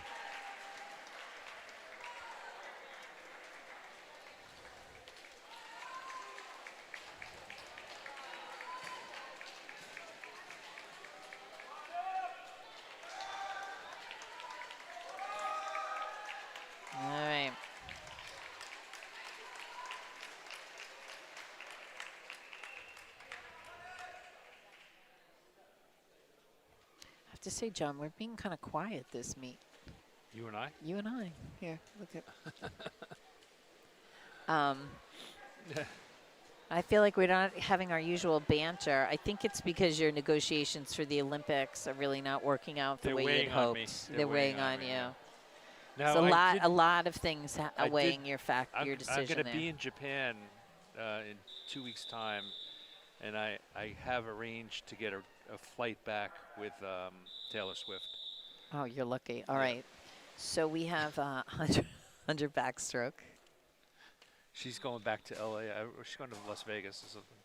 All right. I have to say, John, we're being kind of quiet this meet. You and I? You and I. Here, look at. I feel like we're not having our usual banter. I think it's because your negotiations for the Olympics are really not working out the They're way you'd weighing on me. hoped. They're They're weighing weighing on on me, you. yeah. Now, So I a lot of things weighing did- your I'm decision going to there. be in Japan in 2 weeks' time, and I have arranged to get a flight back with Taylor Swift. Oh, you're lucky. All Yeah. right. So we have 100 backstroke. She's going back to LA. She's going to Las Vegas or something.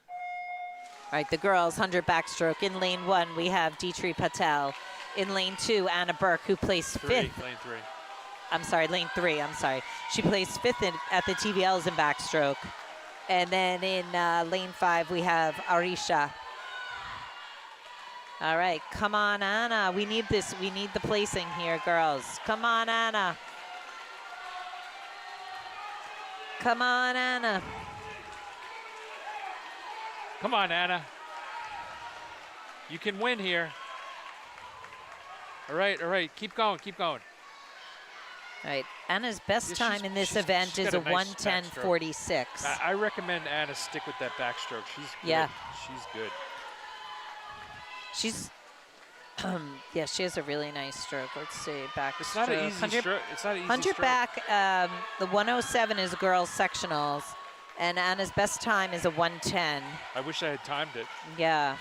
All right, the girls, 100 backstroke. In lane 1, we have Dmitri Patel. In lane 2, Anna Burke, who placed 5th. Lane 3. I'm sorry, lane 3, I'm sorry. She placed 5th at the TVLs in backstroke. And then in lane 5, we have Arisha. All right, come on, Anna. We need this. We need the placing here, girls. Come on, Anna. Come on, Anna. Come on, Anna. You can win here. All right, keep going, keep going. All right, Anna's best Yeah, time in this she's event is got a a nice backstroke. 1:10.46. I recommend Anna stick with that backstroke. She's good. Yeah. She's good. She's, yeah, she has a really nice stroke. Let's see, backstroke. It's not an easy stroke. It's not an easy 100 stroke. back, the 107 is girls sectionals, and Anna's best time is a 1:10. I wish I had timed it. Yeah.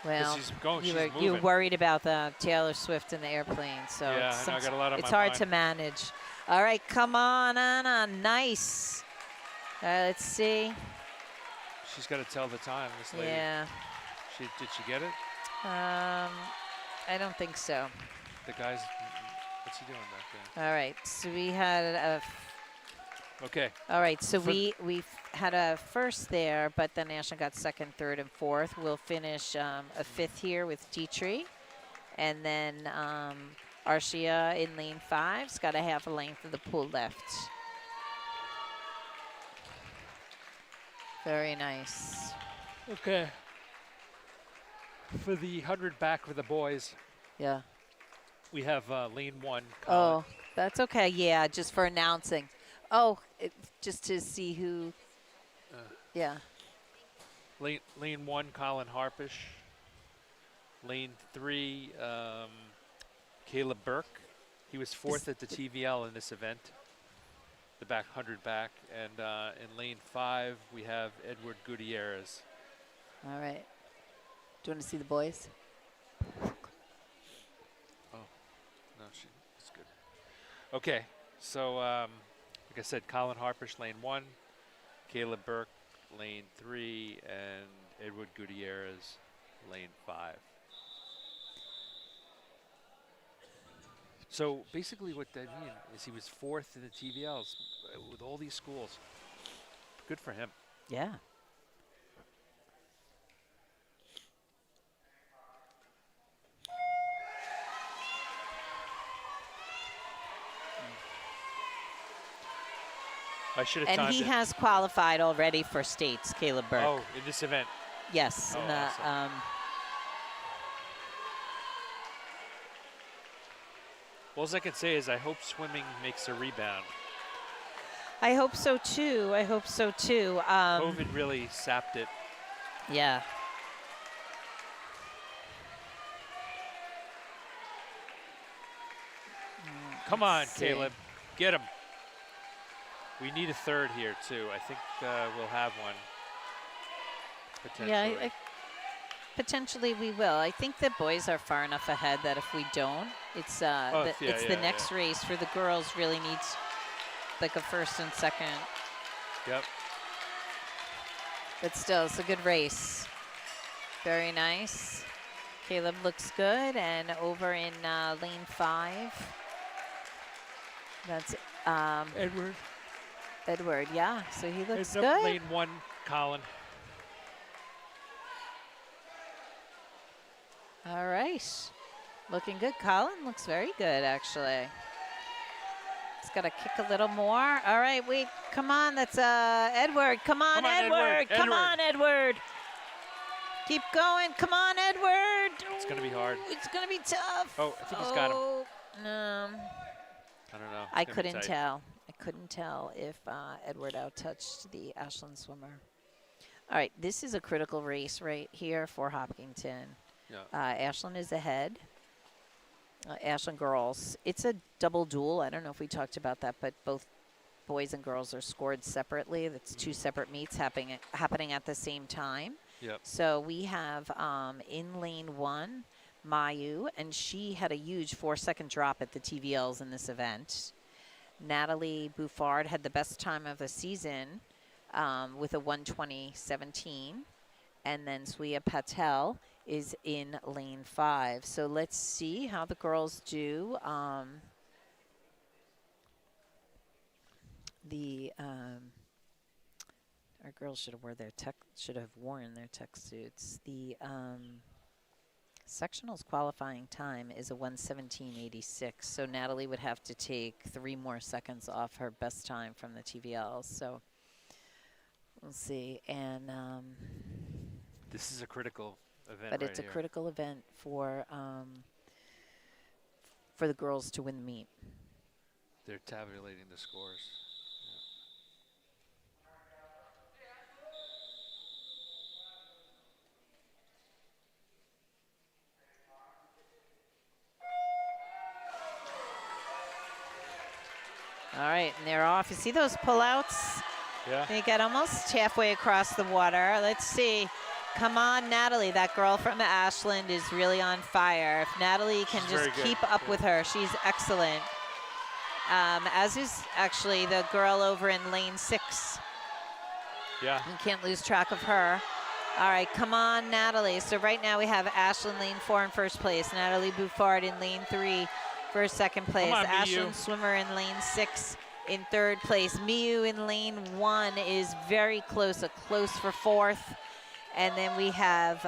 Well, she's going. you She's were moving. worried about the Taylor Swift in the airplane, so Yeah, I know, I got a lot on it's my hard mind. to manage. All right, come on, Anna, nice. Let's see. She's got to tell the time. This lady. Yeah. Did she get it? I don't think so. The guy's. What's he doing back there? All right, so we had a. Okay. All right, so we had a first there, but then Ashland got second, third, and fourth. We'll finish a fifth here with Dietrich. And then Arshia in lane 5's got a half a length of the pull left. Very nice. Okay. For the 100 back for the boys, Yeah. we have lane 1. Oh, that's okay. Yeah, just for announcing. Oh, just to see who. Yeah. Lane 1, Colin Harpish. Lane 3, Caleb Burke. He was 4th at the TVL in this event, the back 100 back. And in lane 5, we have Edward Gutierrez. All right. Do you want to see the boys? Oh, no, it's good. Okay, so like I said, Colin Harpish, lane 1, Caleb Burke, lane 3, and Edward Gutierrez, lane 5. So basically what that means is he was 4th in the TVLs with all these schools. Good for him. Yeah. I should have And timed he it. has qualified already for states, Caleb Burke. Oh, in this event. Yes. Oh, in the, awesome. All I can say is I hope swimming makes a rebound. I hope so too. I hope so too. COVID really sapped it. Yeah. Come on, Let's see. Caleb. Get him. We need a third here, too. I think we'll have one. Potentially. Yeah, potentially we will. I think the boys are far enough ahead that if we don't, it's the next race for the girls really needs like a first and second. Yep. But still, it's a good race. Very nice. Caleb looks good, and over in lane 5, that's Edward. Edward. Yeah, so he looks It's up good. lane 1, Colin. All right. Looking good. Colin looks very good, actually. He's got to kick a little more. All right, wait. Come on. That's Edward. Come on, Edward. Come on, Edward. Keep going. Come on, Edward. It's going to be hard. It's going to be tough. Oh, I think he's got him. No. I don't know. I couldn't tell. I couldn't tell if Edward outtouched the Ashland swimmer. All right, this is a critical race right here for Hopkinton. Yeah. Ashland is ahead. Ashland girls. It's a double duel. I don't know if we talked about that, but both boys and girls are scored separately. That's two separate meets happening at the same time. Yep. So we have in lane 1, Mayu, and she had a huge 4-second drop at the TVLs in this event. Natalie Buffard had the best time of the season with a 1:20.17. And then Swiya Patel is in lane 5. So let's see how the girls do. Our girls should have worn their tech suits. The sectionals qualifying time is a 1:17.86. So Natalie would have to take 3 more seconds off her best time from the TVL. So we'll see. And This is a critical event. but right it's a here. critical event for the girls to win the meet. They're tabulating the scores. All right, and they're off. You see those pullouts? Yeah. They get almost halfway across the water. Let's see. Come on, Natalie. That girl from Ashland is really on fire. If Natalie can She's just very good. keep up with her, she's excellent. As is actually the girl over in lane 6. Yeah. You can't lose track of her. All right, come on, Natalie. So right now we have Ashland lane 4 in first place, Natalie Buffard in lane 3 for second place, on, Ashland Miyu. Swimmer in lane 6 in third place. Miyu in lane 1 is very close, close for 4th. And then we have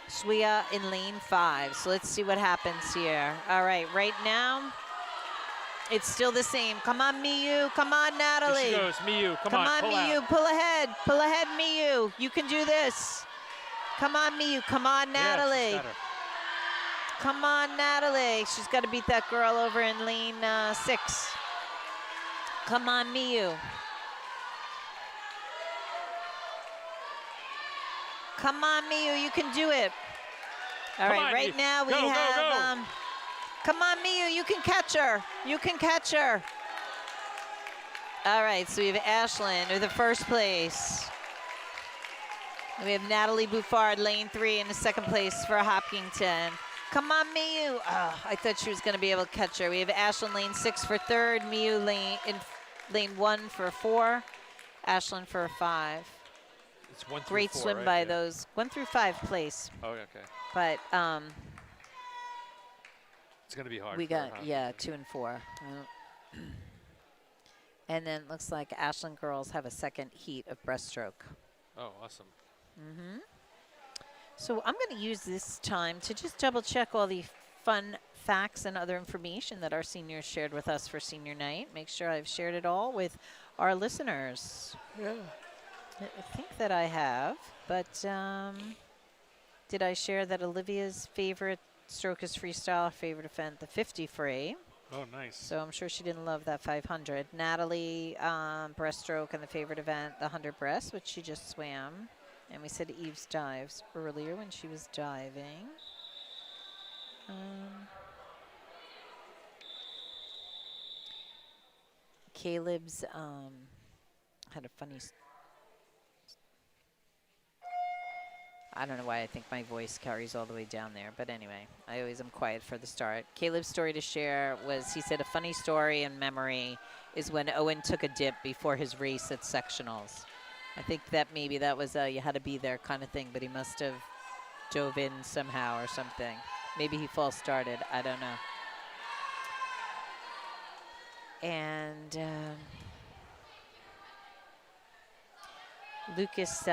Suya in lane 5. So let's see what happens here. All right, right now, it's still the same. Come on, Miyu. Come on, Natalie. Here she goes, Miyu. Come on, pull Miyu. out. Pull ahead. Pull ahead, Miyu. You can do this. Come on, Miyu. Come on, Natalie. Yeah, she's got her. Come on, Natalie. She's got to beat that girl over in lane 6. Come on, Miyu. Come on, Miyu. You can do it. All Come right, on, right Miyu. now we Go, go, have. go. Come on, Miyu. You can catch her. You can catch her. All right, so we have Ashland with the first place. We have Natalie Buffard, lane 3, in the second place for Hopkinton. Come on, Miyu. Oh, I thought she was going to be able to catch her. We have Ashland, lane 6 for third. Miyu lane 1 for 4. Ashland for 5. It's 1 through Great 4, swim right? by Yeah. those 1 through 5 place. Oh, okay. But It's going to be hard. we for her, got, huh? yeah, 2 and 4. And then it looks like Ashland girls have a second heat of breaststroke. Oh, awesome. So I'm going to use this time to just double check all the fun facts and other information that our seniors shared with us for senior night. Make sure I've shared it all with our listeners. Yeah. I think that I have, but did I share that Olivia's favorite stroke is freestyle, her favorite event, the 50 free? Oh, nice. So I'm sure she didn't love that 500. Natalie, breaststroke, and the favorite event, the 100 breast, which she just swam. And we said Eve's dives earlier when she was diving. Caleb's had a funny. I don't know why I think my voice carries all the way down there, but anyway, I always am quiet for the start. Caleb's story to share was, he said, a funny story and memory is when Owen took a dip before his race at sectionals. I think that maybe that was a you had to be there kind of thing, but he must have dove in somehow or something. Maybe he false started. I don't know. And Lucas,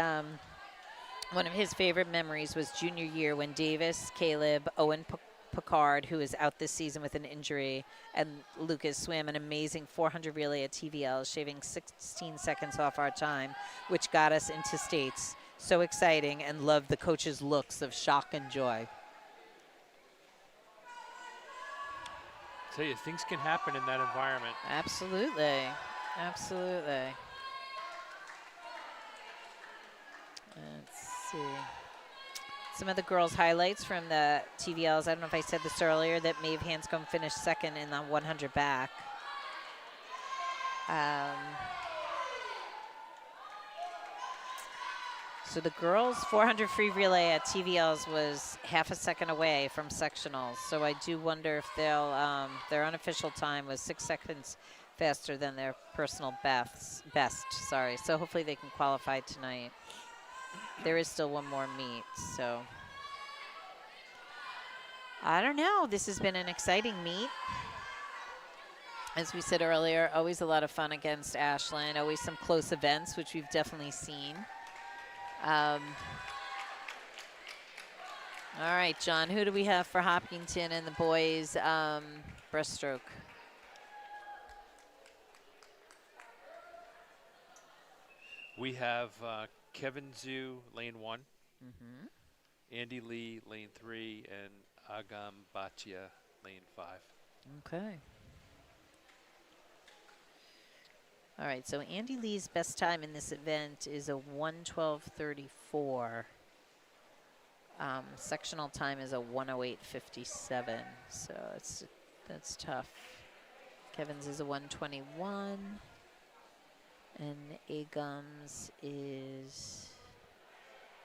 one of his favorite memories was junior year when Davis, Caleb, Owen Picard, who is out this season with an injury, and Lucas swam an amazing 400 relay at TVL, shaving 16 seconds off our time, which got us into states. So exciting, and loved the coach's looks of shock and joy. Tell you, things can happen in that environment. Absolutely. Absolutely. Let's see. Some of the girls' highlights from the TVLs. I don't know if I said this earlier, that Maeve Hanscom finished second in the 100 back. So the girls' 400 free relay at TVLs was half a second away from sectionals. So I do wonder if they'll, their unofficial time was 6 seconds faster than their personal best. Sorry. So hopefully they can qualify tonight. There is still one more meet, so I don't know. This has been an exciting meet. As we said earlier, always a lot of fun against Ashland. Always some close events, which we've definitely seen. All right, John, who do we have for Hopkinton and the boys' breaststroke? We have Kevin Zhu, lane 1. Andy Lee, lane 3, and Agam Bhatia, lane 5. Okay. All right, so Andy Lee's best time in this event is a 1:12:34. Sectional time is a 1:08:57, so that's tough. Kevin's is a 1:21, and Agum's is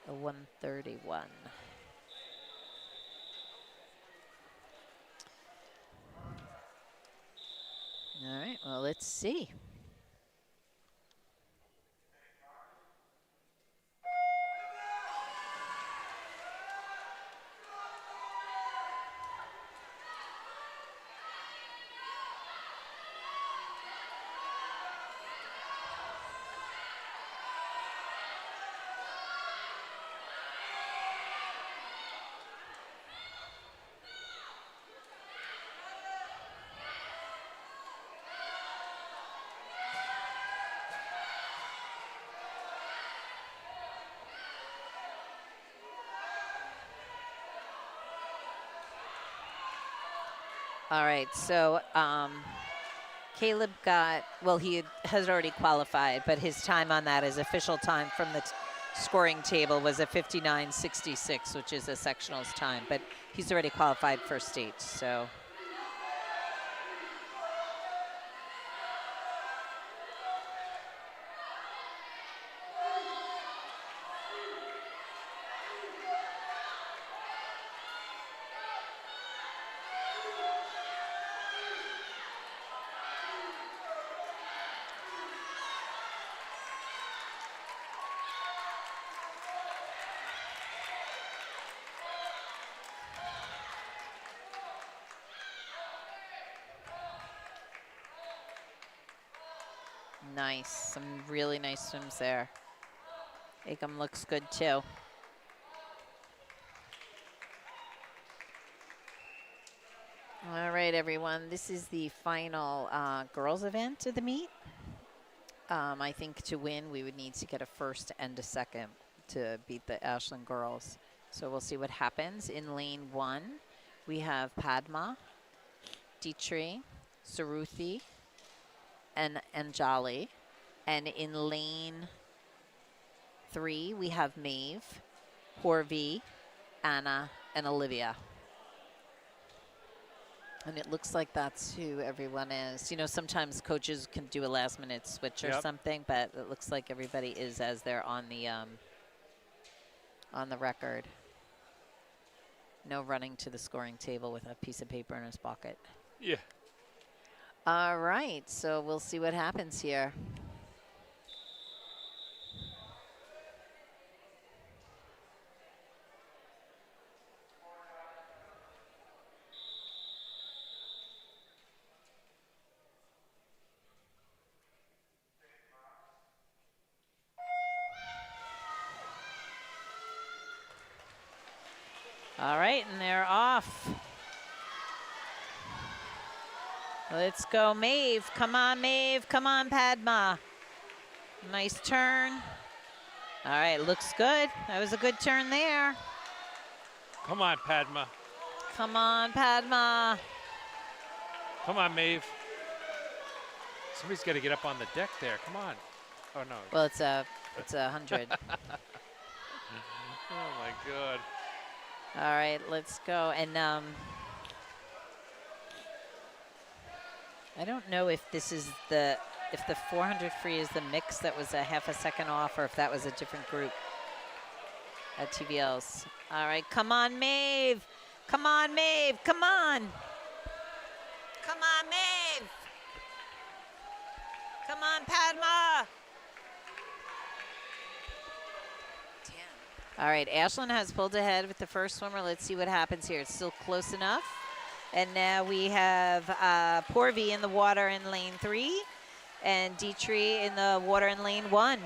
a 1:31. All right, well, let's see. All right, so Caleb got, well, has already qualified, but his time on that, his official time from the scoring table was a 59:66, which is a sectionals time, but he's already qualified for state, so. Nice, some really nice swims there. Agum looks good too. All right, everyone, this is the final girls event of the meet. I think to win, we would need to get a first and a second to beat the Ashland girls. So we'll see what happens. In lane 1, we have Padma, Dietrich, Saruthi, and Anjali. And in lane 3, we have Maeve, Horvey, Anna, and Olivia. And it looks like that's who everyone is. You know, sometimes coaches can do a last-minute switch or something, but it looks like everybody is as they're on the record. No running to the scoring table with a piece of paper in his pocket. Yeah. All right, so we'll see what happens here. All right, and they're off. Let's go, Maeve. Come on, Maeve. Come on, Padma. Nice turn. All right, looks good. That was a good turn there. Come on, Padma. Come on, Padma. Come on, Maeve. Somebody's got to get up on the deck there. Come on. Oh, no. Well, it's a 100. Oh, my God. All right, let's go. And I don't know if this is if the 400 free is the mix that was a half a second off, or if that was a different group at TVL's. All right, come on, Maeve. Come on, Maeve. Come on. Come on, Maeve. Come on, Padma. All right, Ashland has pulled ahead with the first swimmer. Let's see what happens here. It's still close enough. And now we have Porvy in the water in lane 3 and Dietrich in the water in lane 1.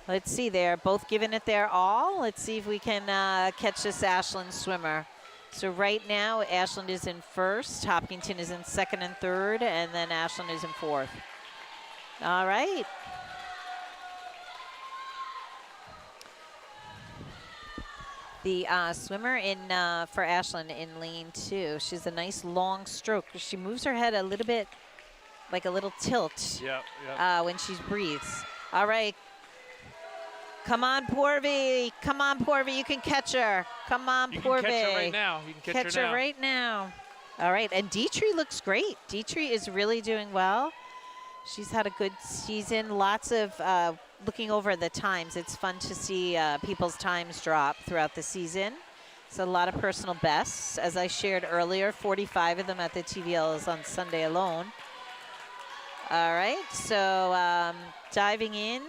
Let's see, they're both giving it their all. Let's see if we can catch this Ashland swimmer. So right now, Ashland is in first, Hopkinton is in second and third, and then Ashland is in fourth. All right. The swimmer for Ashland in lane 2, she's a nice long stroke. She moves her head a little bit like a little tilt when she breathes. All right. Come on, Porvy. Come on, Porvy. You can catch her. Come on, You Porvy. can catch her right now. You can catch her now. right now. All right, and Dietrich looks great. Dietrich is really doing well. She's had a good season. Lots of looking over the times. It's fun to see people's times drop throughout the season. It's a lot of personal bests. As I shared earlier, 45 of them at the TVLs on Sunday alone. All right, so diving in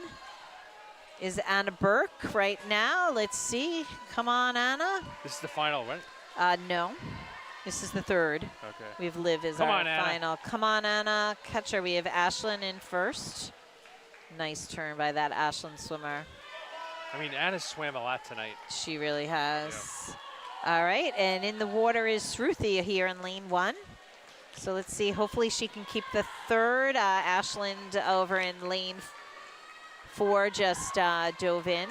is Anna Burke right now. Let's see. Come on, Anna. This is the final, right? No. This is the third. Okay. We have Liv as Come our on, Anna. final. Come on, Anna. Catch her. We have Ashland in first. Nice turn by that Ashland swimmer. I mean, Anna swam a lot tonight. She really has. All right, and in the water is Shruti here in lane 1. So let's see. Hopefully she can keep the third. Ashland over in lane 4 just dove in.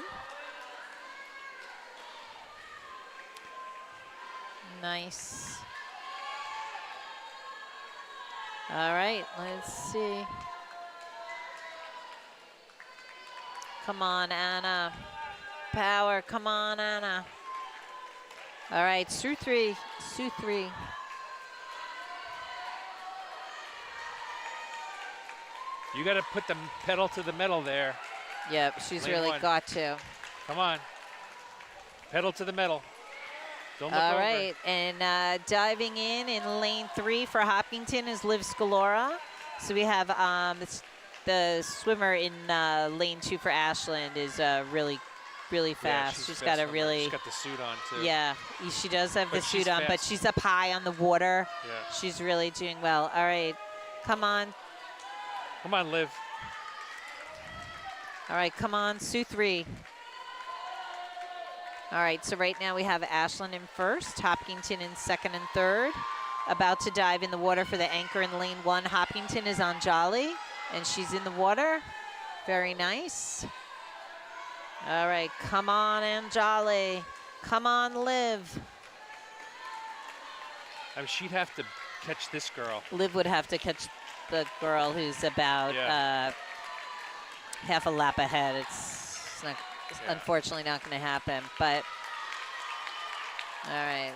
Nice. All right, let's see. Come on, Anna. Power, come on, Anna. All right, Sue 3. You got to put the pedal to the metal there. Yep, she's Lane really 1. got to. Come on. Pedal to the metal. Don't look All over. right, and diving in lane 3 for Hopkinton is Liv Scalora. So we have the swimmer in lane 2 for Ashland is really Yeah, fast. she's She's got a swimmer. really, She's got the suit on, too. yeah, she does have the But she's suit on, but fast. she's up high on the water. Yeah. She's really doing well. All right, come on. Come on, Liv. All right, come on, Sue 3. All right, so right now we have Ashland in first, Hopkinton in second and third. About to dive in the water for the anchor in lane 1. Hopkinton is on Jolly, and she's in the water. Very nice. All right, come on, Anjali. Come on, Liv. I mean, she'd have to catch this girl. Liv would have to catch the girl who's about half a lap ahead. It's not, unfortunately not going to happen, but all right.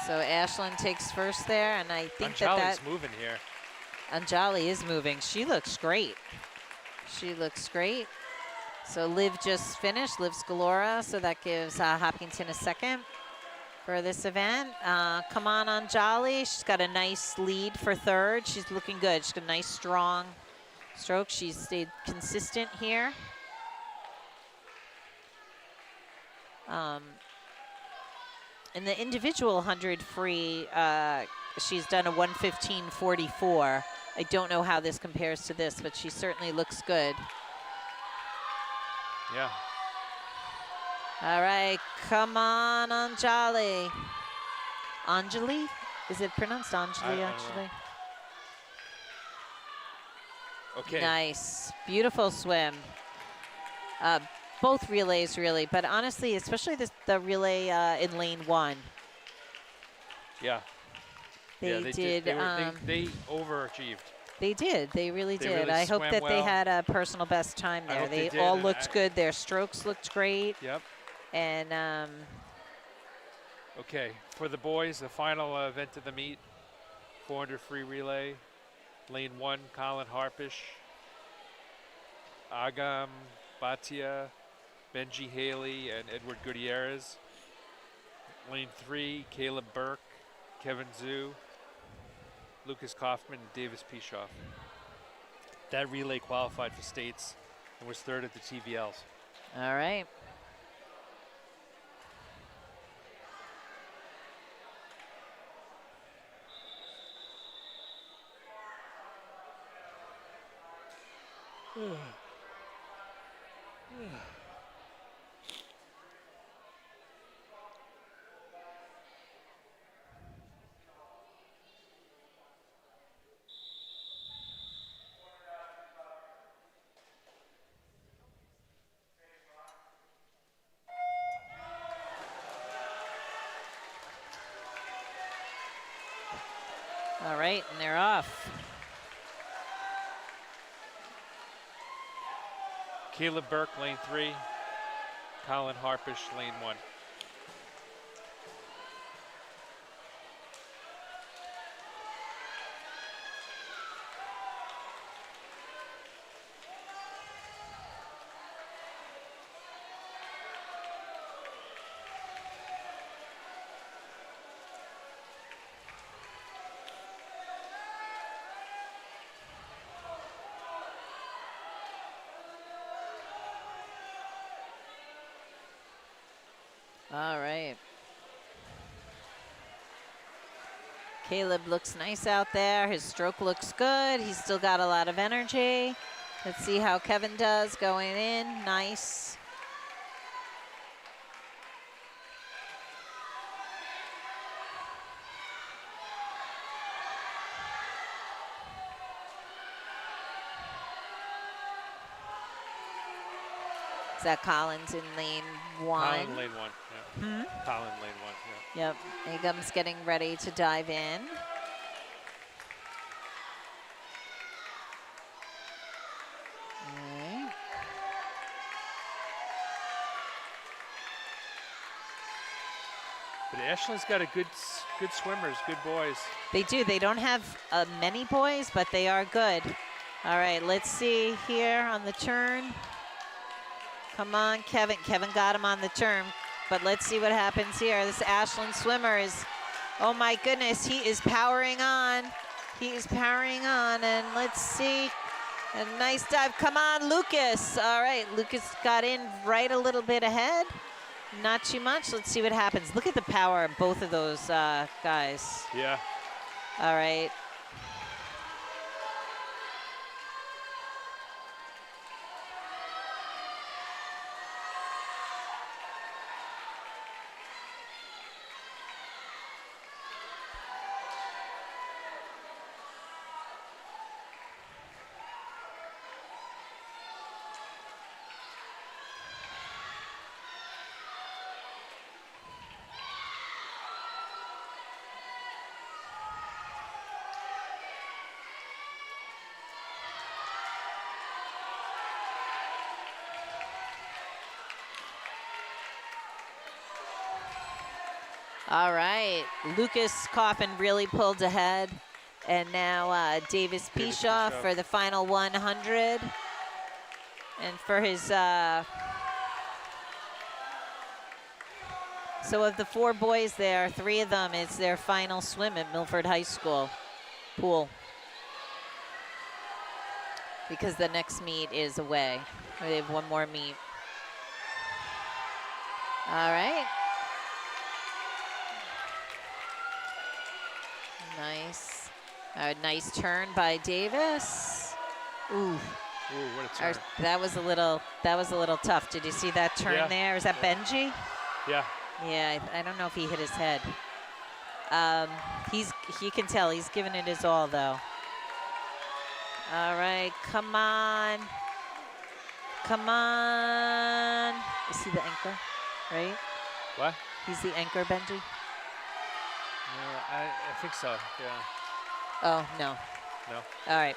So Ashland takes first there, and I think Anjali's moving here. Anjali is moving. She looks great. She looks great. So Liv just finished, Liv Scalora, so that gives Hopkinton a second for this event. Come on, Anjali. She's got a nice lead for third. She's looking good. She's got a nice, strong stroke. She's stayed consistent here. In the individual 100 free, she's done a 1:15.44. I don't know how this compares to this, but she certainly looks good. Yeah. All right, come on, Anjali. Anjali? Is it pronounced Anjali, I don't know. actually? Okay. Nice, beautiful swim. Both relays, really, but honestly, especially the relay in lane 1. Yeah. They did. They overachieved. They did. They really did. really I hope swam that they well. had a personal best time I there. hope they did, all and looked good. Their strokes looked great. Yep. And Okay. For the boys, the final event of the meet, 400 free relay, lane 1, Colin Harpish, Agam Bhatia, Benji Haley, and Edward Gutierrez. Lane 3, Caleb Burke, Kevin Zhu, Lucas Kaufman, and Davis Pishoff. That relay qualified for states and was third at the TVLs. all right. All right, and they're off. Caleb Burke, lane 3. Colin Harpish, lane 1. All right. Caleb looks nice out there. His stroke looks good. He's still got a lot of energy. Let's see how Kevin does going in. Nice. Is that Collins in lane 1? Colin, lane 1. Yeah. Colin, lane 1. Yeah. Yep. Agum's getting ready to dive in. Okay. But Ashland's got a good swimmers, good boys. They do. They don't have many boys, but they are good. All right, let's see here on the turn. Come on, Kevin. Kevin got him on the turn, but let's see what happens here. This Ashland swimmer is, oh my goodness, he is powering on. He is powering on, and let's see. A nice dive. Come on, Lucas. All right, Lucas got in right a little bit ahead. Not too much. Let's see what happens. Look at the power of both of those guys. Yeah. All right. All right, Lucas Coffin really pulled ahead. And now Davis Pishoff for the final 100. And for his, so of the 4 boys there, 3 of them, it's their final swim at Milford High School pool. Because the next meet is away. They have 1 more meet. All right. Nice. A nice turn by Davis. Ooh. Ooh, what a turn. That was a little tough. Did you see that turn there? Is that Benji? Yeah. Yeah, I don't know if he hit his head. You can tell he's giving it his all though. All right, come on. Come on. Is he the anchor, right? What? He's the anchor, Benji? I think so, yeah. Oh, no. No. All right.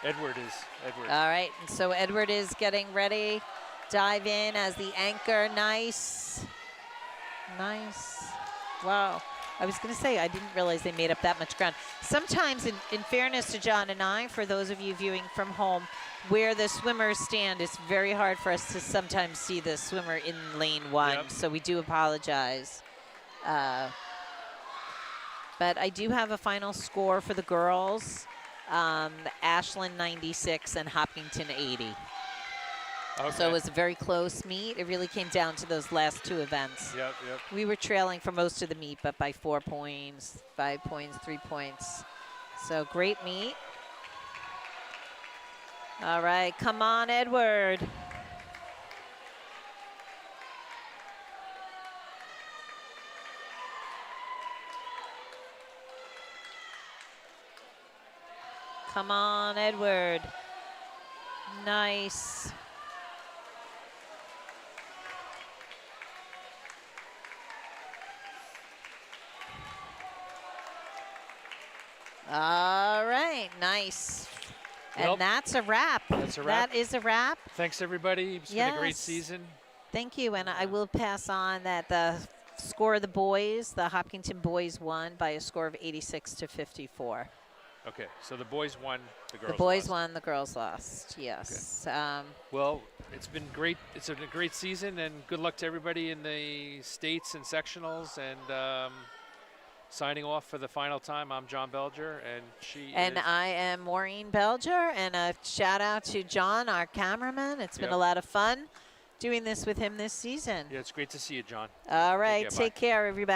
Edward. All right, and so Edward is getting ready. Dive in as the anchor. Nice. Nice. Wow. I was going to say, I didn't realize they made up that much ground. Sometimes, in fairness to John and I, for those of you viewing from home, where the swimmers stand, it's very hard for us to sometimes see the swimmer in lane 1. Yep. So we do apologize. But I do have a final score for the girls. Ashland 96 and Hopkinton 80. Okay. So it was a very close meet. It really came down to those last 2 events. Yep. We were trailing for most of the meet, but by 4 points, 5 points, 3 points. So great meet. All right, come on, Edward. Come on, Edward. Nice. All right, nice. Well, And that's a wrap. that's a wrap. That is a wrap. Thanks, everybody. It's been a great Yes. season. Thank you, and I will pass on that the score of the boys, the Hopkinton boys won by a score of 86 to 54. Okay, so the boys won, the girls The boys lost. won, the girls lost. Yes. Well, it's been great. It's been a great season, and good luck to everybody in the states and sectionals. And signing off for the final time, I'm John Belger, and she And is. I am Maureen Belger, and a shout out to John, our cameraman. It's been Yep. a lot of fun doing this with him this season. Yeah, it's great to see you, John. All right, care, bye. take care, everybody.